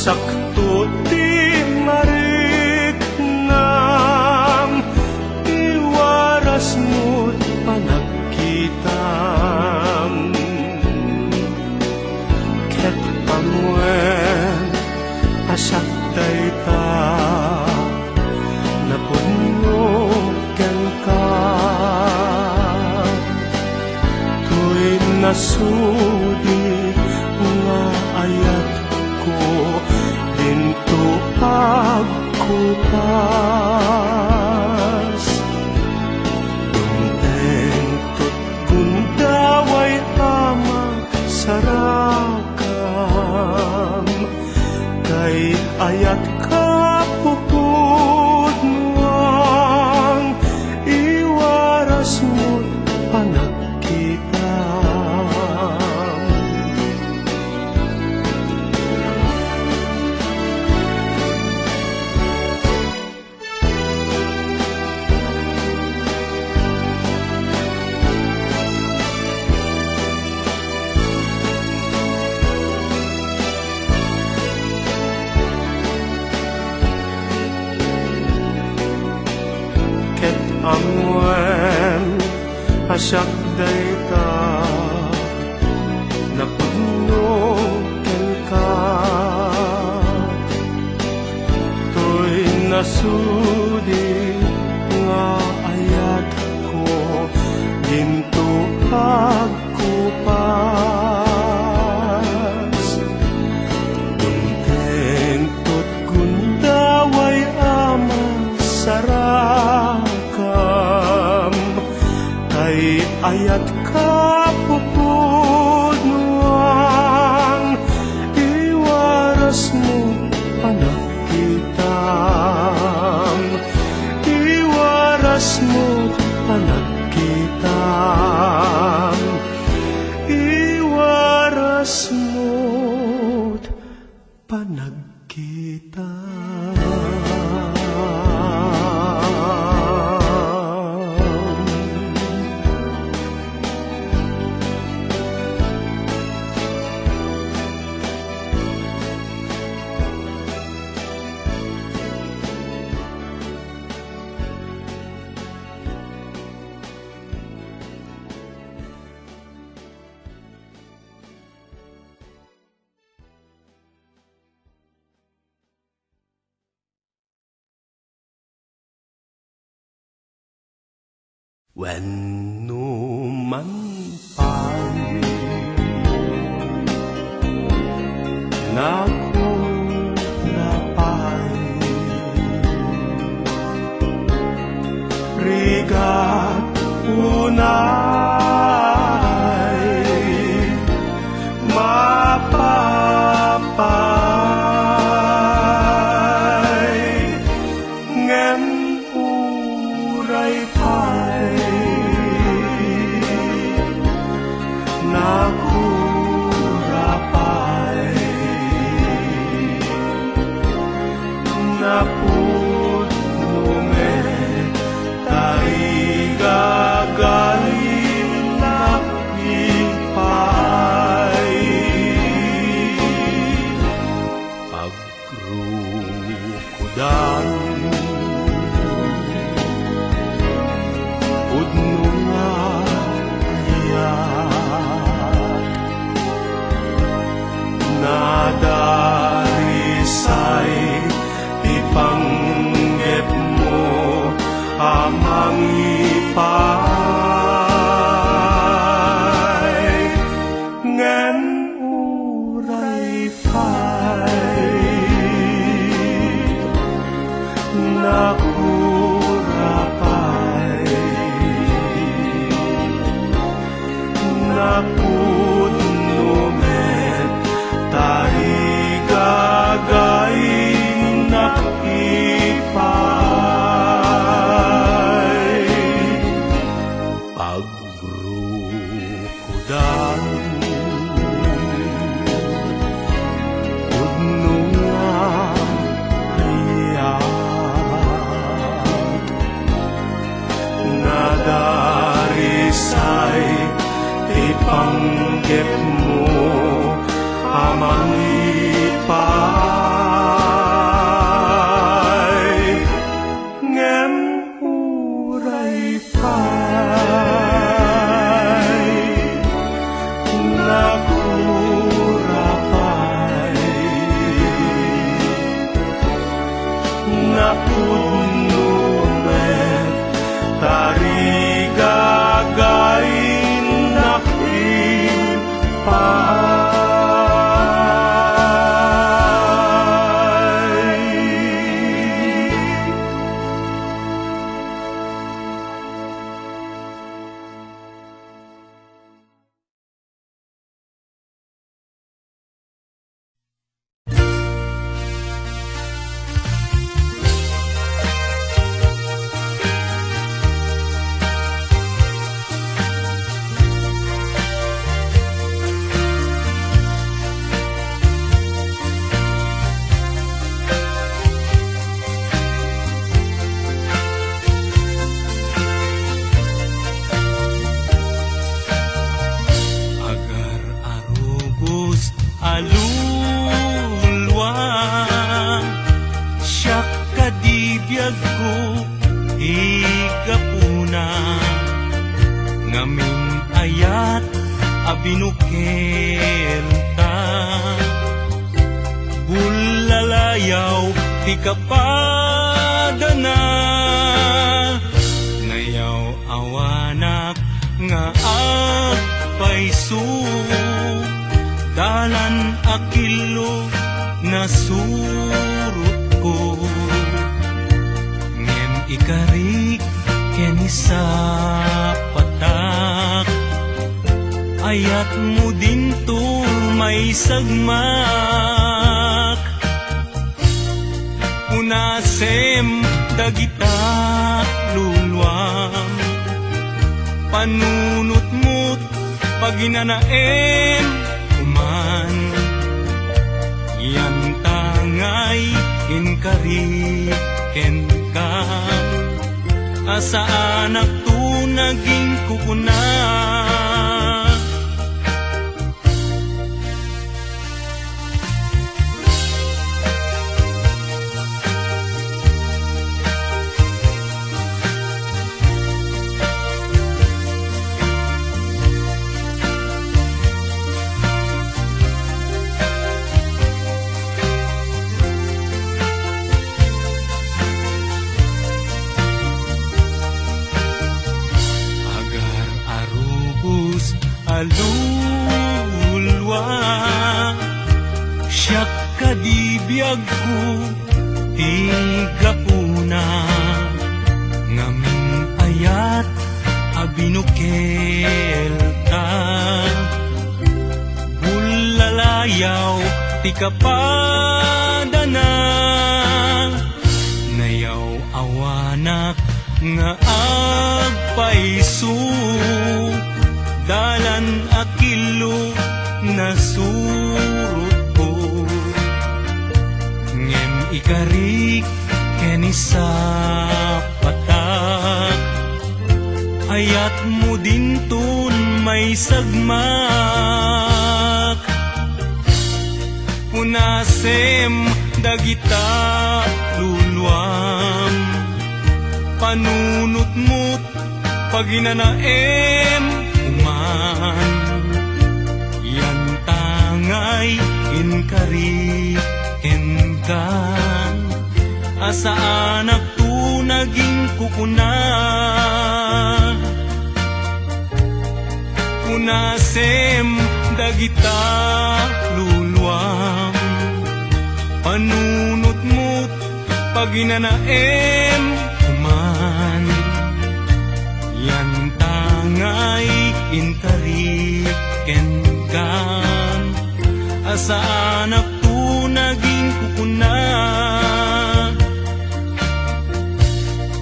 sakto ti mariknam iwaras mo't panagkitam ket pamwen asak dayta napunno ken ka tuy nasudi nga ayat ko dinto pagkupas dunteng tut gundaway ama sarakam kay ayat ka pupudnuang iwaras mo't panagkitam ket amwen asak dayta napudno ken ka tuy nasudi nga ayat ko ginto pagkupas dunteng tut gundaway ama sarakam kay ayat ka pupudnuang iwaras mo't panagkitam iwaras mo't panagkitam iwaras mo't wenno man pay nakurapay rigat unay mapapay ngem uray pay nakurapay napudno me taigagaling nakipay pagrukudan pudno nga ayat nadarisay ipanggep mo amang ipay ngan uray pay nakurapay napudno met taigagaling nakipay pagrukudan pudno nga ayat nadarisay ipanggep mo amang ipay nakurapay, napudnumet, tarigagain nakin agar arugos alulwa, siya kadibiyag ko igapuna, ngaming ayat abinukel ka, bulalayaw ti kapadana, ngayaw awanak nga agpaiso, dalan akilo nasurot ko, ngem ikarik ken isa patak, ayat mo din to may sagmak, unasem dagita luluam, panunot mo't paginanaem kuman, yan tangay inkariken ka, asaan ako naging kukuna. Agar arubus alulwa, siya kadibiyag ko tigapuna, ngaming ayat abinukel ka, bulalayaw ti kapadana, nayaw awanak nga agpaiso, dalan akilo nasurot ko, ngem ikarik ken isa patak, ayat mo din ton may sagmak, punasem dagita luluam, panunot mo't paginanaem uman, yan tangay inkariken kan, asaan ako naging kukuna, kunasem dagita luluam, panunot mo't paginanaem kuman, yan tangay inkariken kan, asaan ako naging kukuna,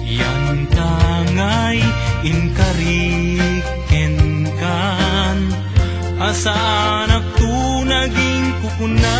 yan tangay inkariken kan, asaan ako naging kukuna.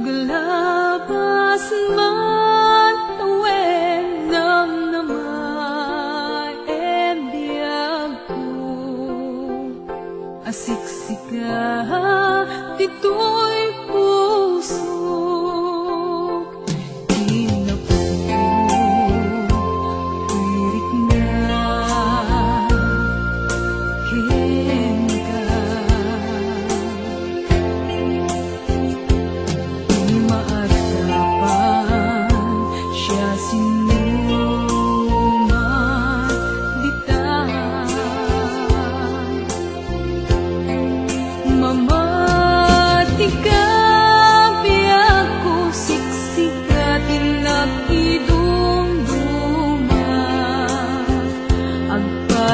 Paglabas man awen namnamay biyag ko asiksika dito'y puso inapulirik na kenka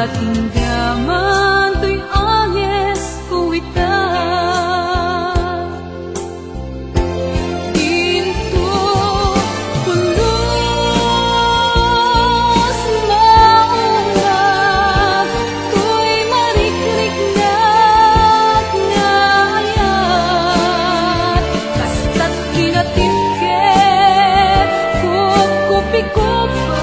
Tinggaman to'y anyes kuwita Dinto pulos maunag To'y marikrignag ngayat Kasta't kinatiket kup-kupikupa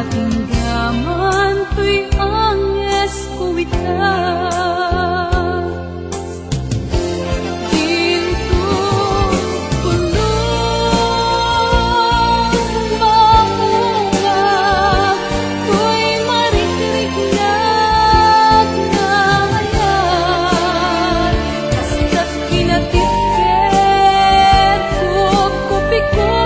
Tinggaman to'y anyes kuwita Dinto pulos maunag To'y marikrignag ngayat Kasta't kinatiket kup-kupikupa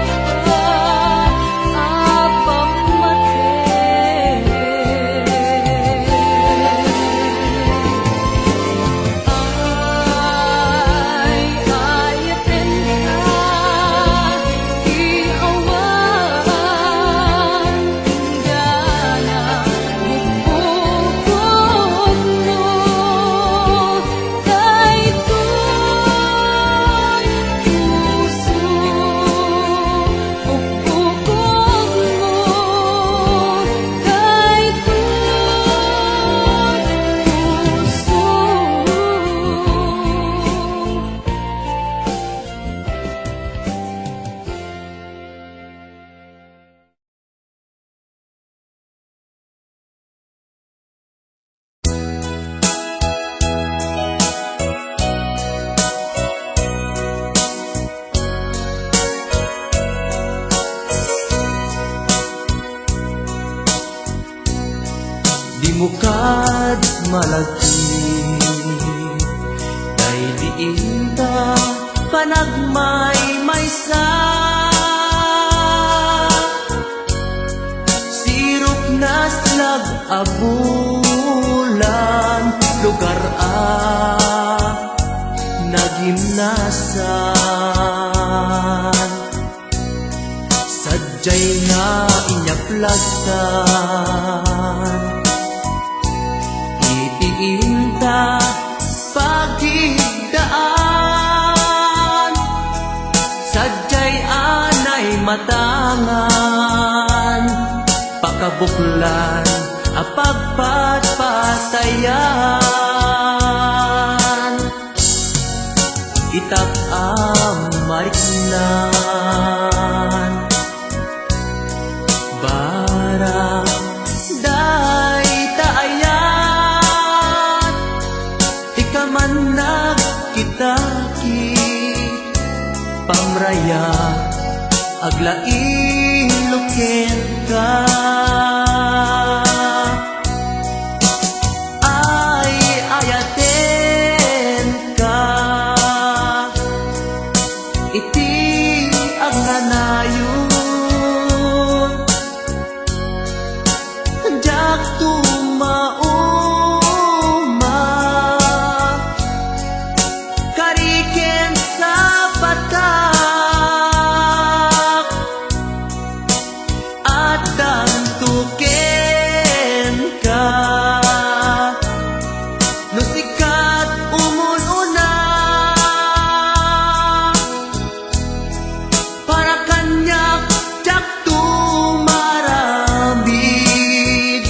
Di mo kad malagi Kay diin ta panagmay-maysa Sirup na slag abulan Lugar nagimnasan Sadyay nga inyaplasan Itiinta pagigdaan Sadyay anay matangan Pakabuklan apagpatpatayan Itak mariknan bara day taayat ikaman nagkitaki pamraya aglain luken ka ay ayaten ka iti agnanayon jak tumauma kariken sa patak at dantuken ka no sikat umununa para kanyak jak tumarambid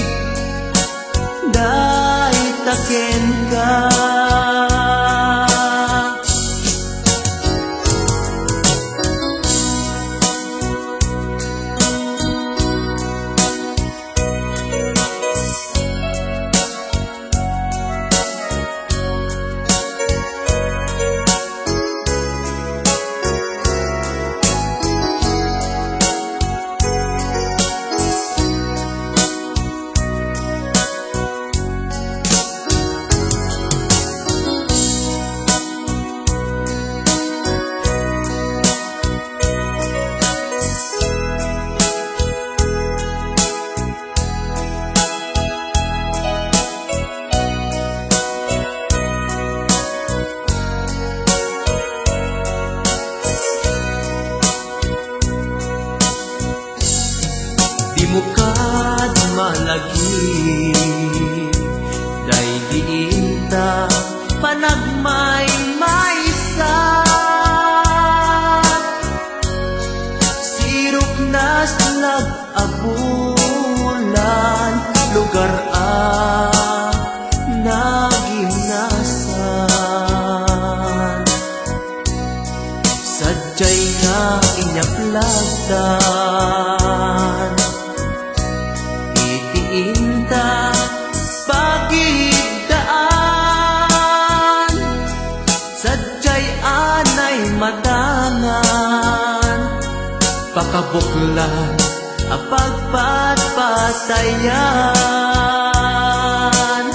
dahil taken ka di mo kad malagi day diinta panagmay maysa sirok nas nag-abulan lugar naginasan sadyay nga inyaplagdan itiinta pagigdaan sadyay anay matangan pakabuklan apagpatpatayan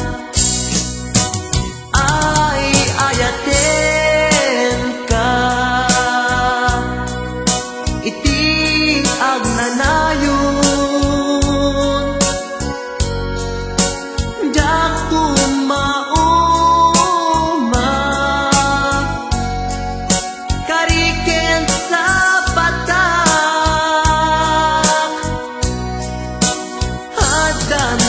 ay ayaten ka iti agnanayon jak tumauma kariken sa patak adan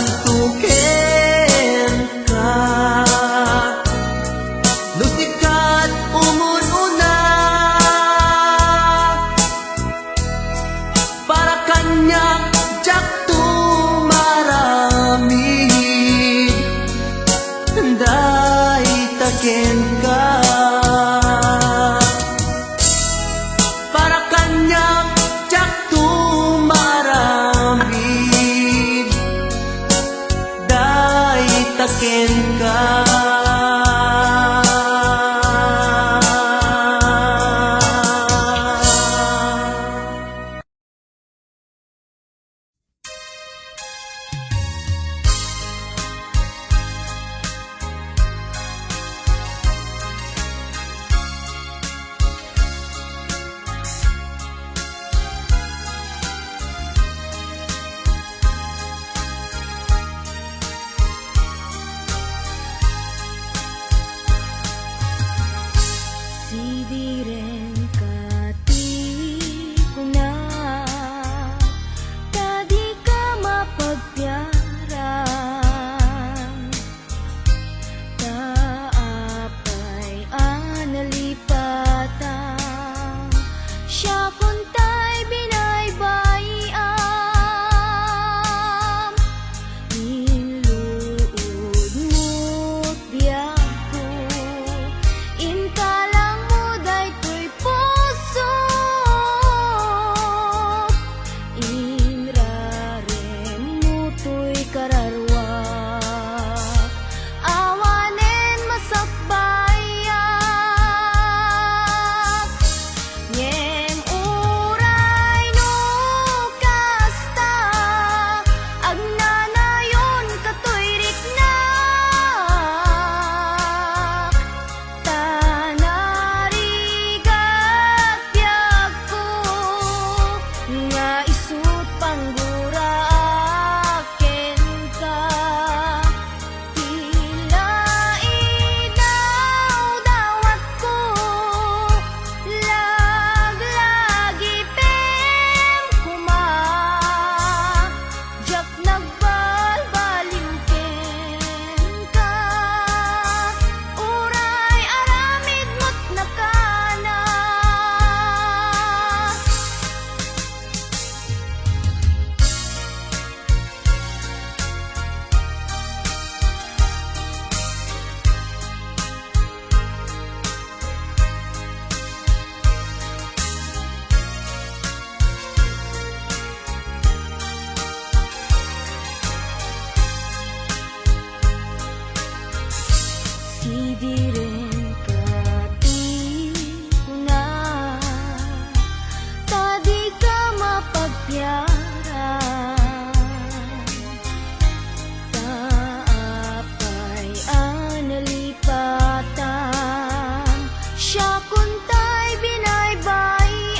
Siya kuntay binaybayam,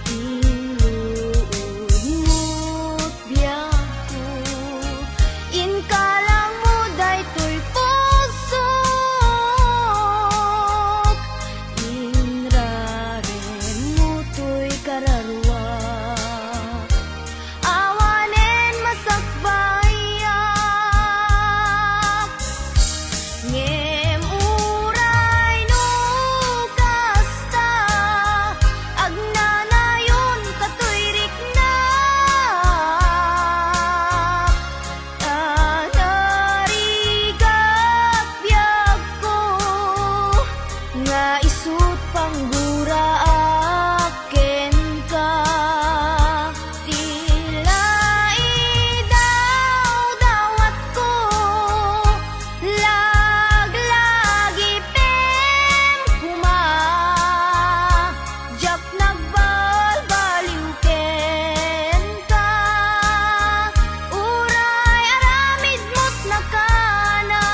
inuudmut biyaho, inkalang mo daytoy pusok, inraren mo to'y kararwa, awanen masakbayak, ngem uray no kasta, agnanayon katoy rikna, tanarigat biyag ko, nga isut panggura aken ka, tila idaw-dawat ko, laglagi pem kuma, jak nagbalbaliw ken ka, uray aramid mo't nakana,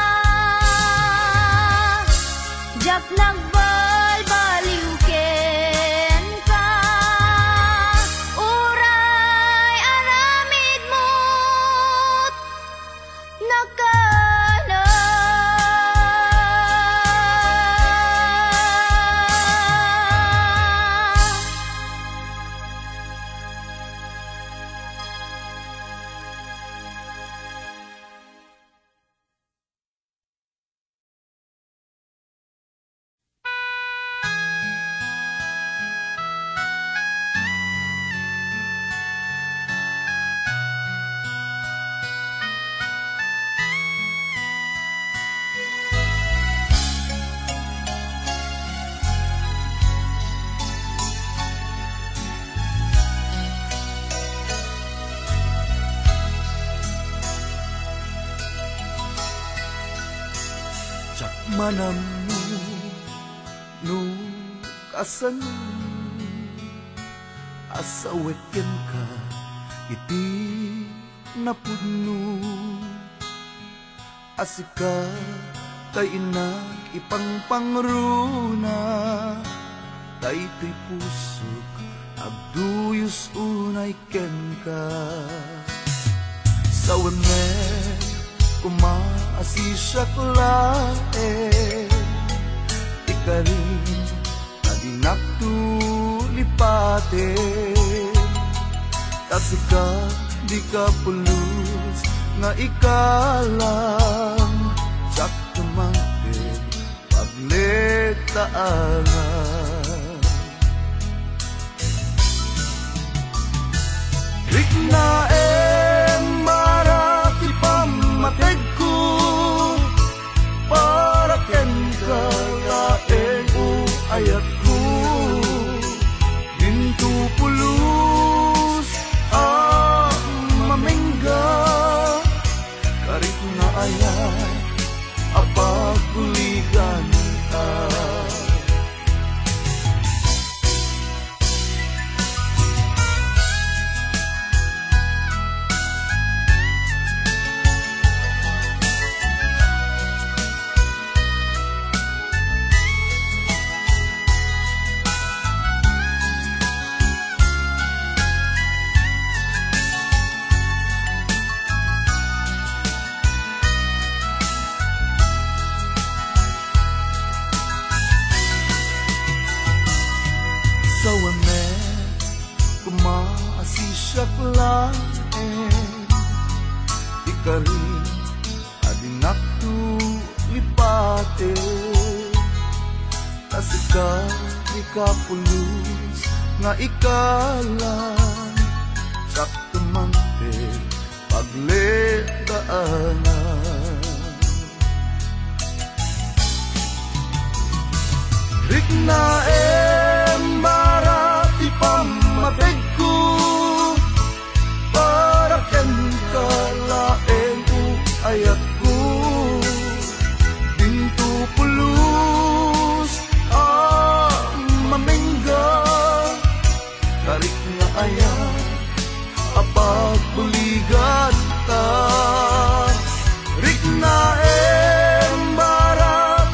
jak nagbalbaliw ken ka, uray aramid mo't nakana. Jak manam nu kasan asaweken ka iti napudno asika tay inag ipangpangruna tay to'y pusok agduyos unay ken ka saweme kumaasisyak lae ikarin adinak tulipate kasika di ka pulos nga ikalang jak tumangkin pagletaangan rikna marati pamateg ko para ken ka laeng ayat ko dinto pulos mamengga karit nga ayat apagkuligan ka sawame kumaasisyak laeng ikarin adinak tulipate kasika ikapulos nga ikalang jak tumangkin pagledaanan rikna marati pamateg ko para ken ka laeng ayat ko dinto pulos mamengga karit nga ayat apagbuligan ta rikna marati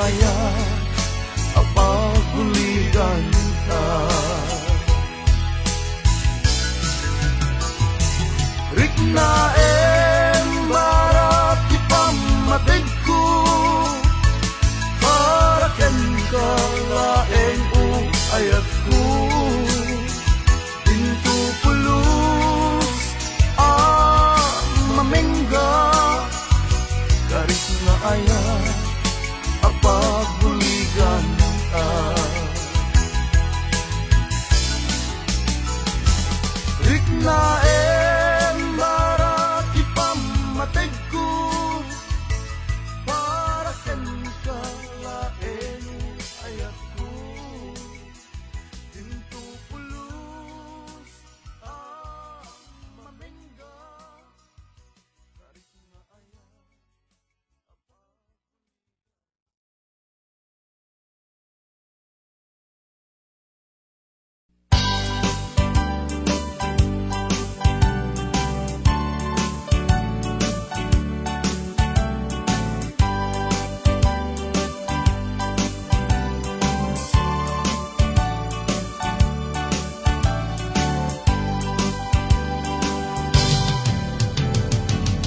aya apaguligan ka. Rikna barat ipamatig ko para ken ka laeng ayat ko. Pintu pulus mamengga garis na aya apaguligan ka. Rikna barat ipamatig ko para ken ka laeng ayat ko. Pintu pulus mamengga garis na aya.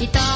Ita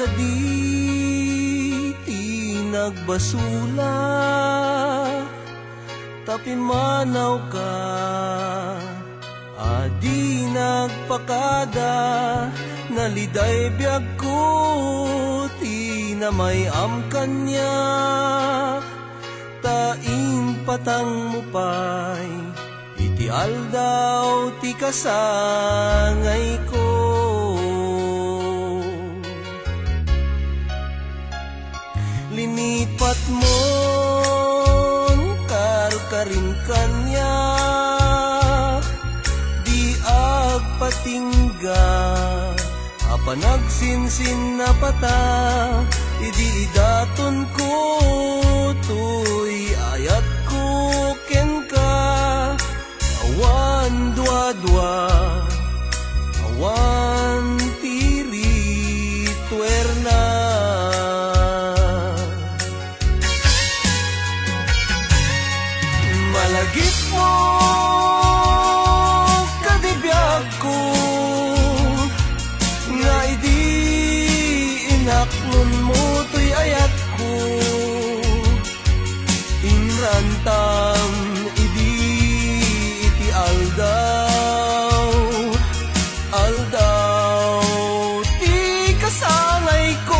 kaditi nagbasula, tapi manaw ka, adi nagpakada, naliday biyag ko, ti na may amkanya, tain patang mo pa'y, iti aldaw ti kasangay ko. Linipat mo karin kanya, di agpatingga, apa nagsinsin na pata, idi idaton ko, tuy ayat ko ken ka, awan dua-dua, awan tiri tuerna. Malagip mo kadibiyag ko, nga idi inaklon mo tuy ayat ko, inrantam idi iti aldaw, aldaw ti kasangay ko.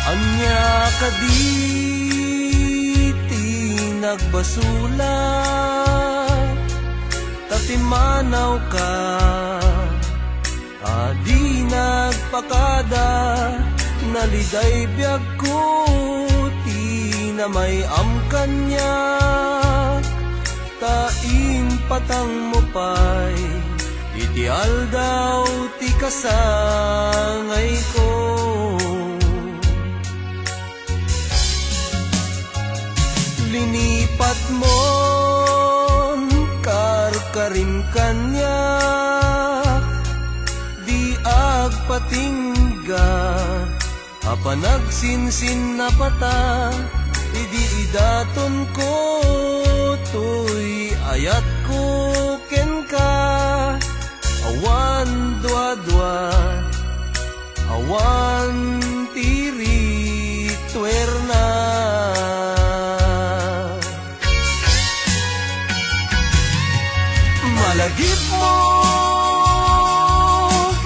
Anya kaditi nagbasula, tapi manaw ka, adi nagpakada, naliday biyag ko, ti na may amkanya, tain patang mo pa'y, iti aldaw ti kasangay ko. Linipat mo karin kanya, di agpatingga, apa nagsinsin na pata, idi idaton ko, tuy ayat ko ken ka, awan dua-dua, awan tiri tuerna. Malagip mo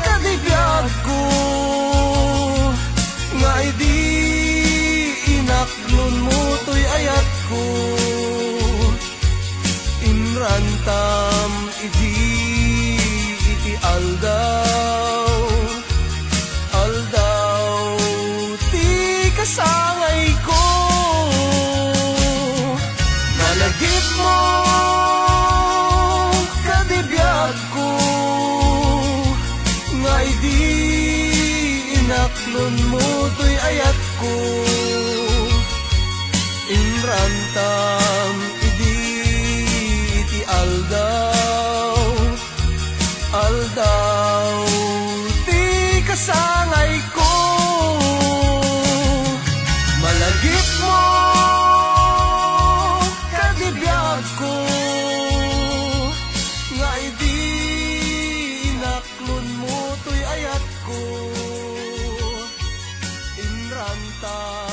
kadibiyag ko, nga idi inaklon mo tuy ayat ko, inrantam idi iti aldaw, aldaw ti kasangay ko. Malagip mo kadibiyag ko, nga idi inaklon mo tuy ayat ko, inrantam idi iti aldaw, aldaw ti kasangay ko. Malagip mo kadibiyag ko, nga idi inaklon mo tuy ayat ko, inrantam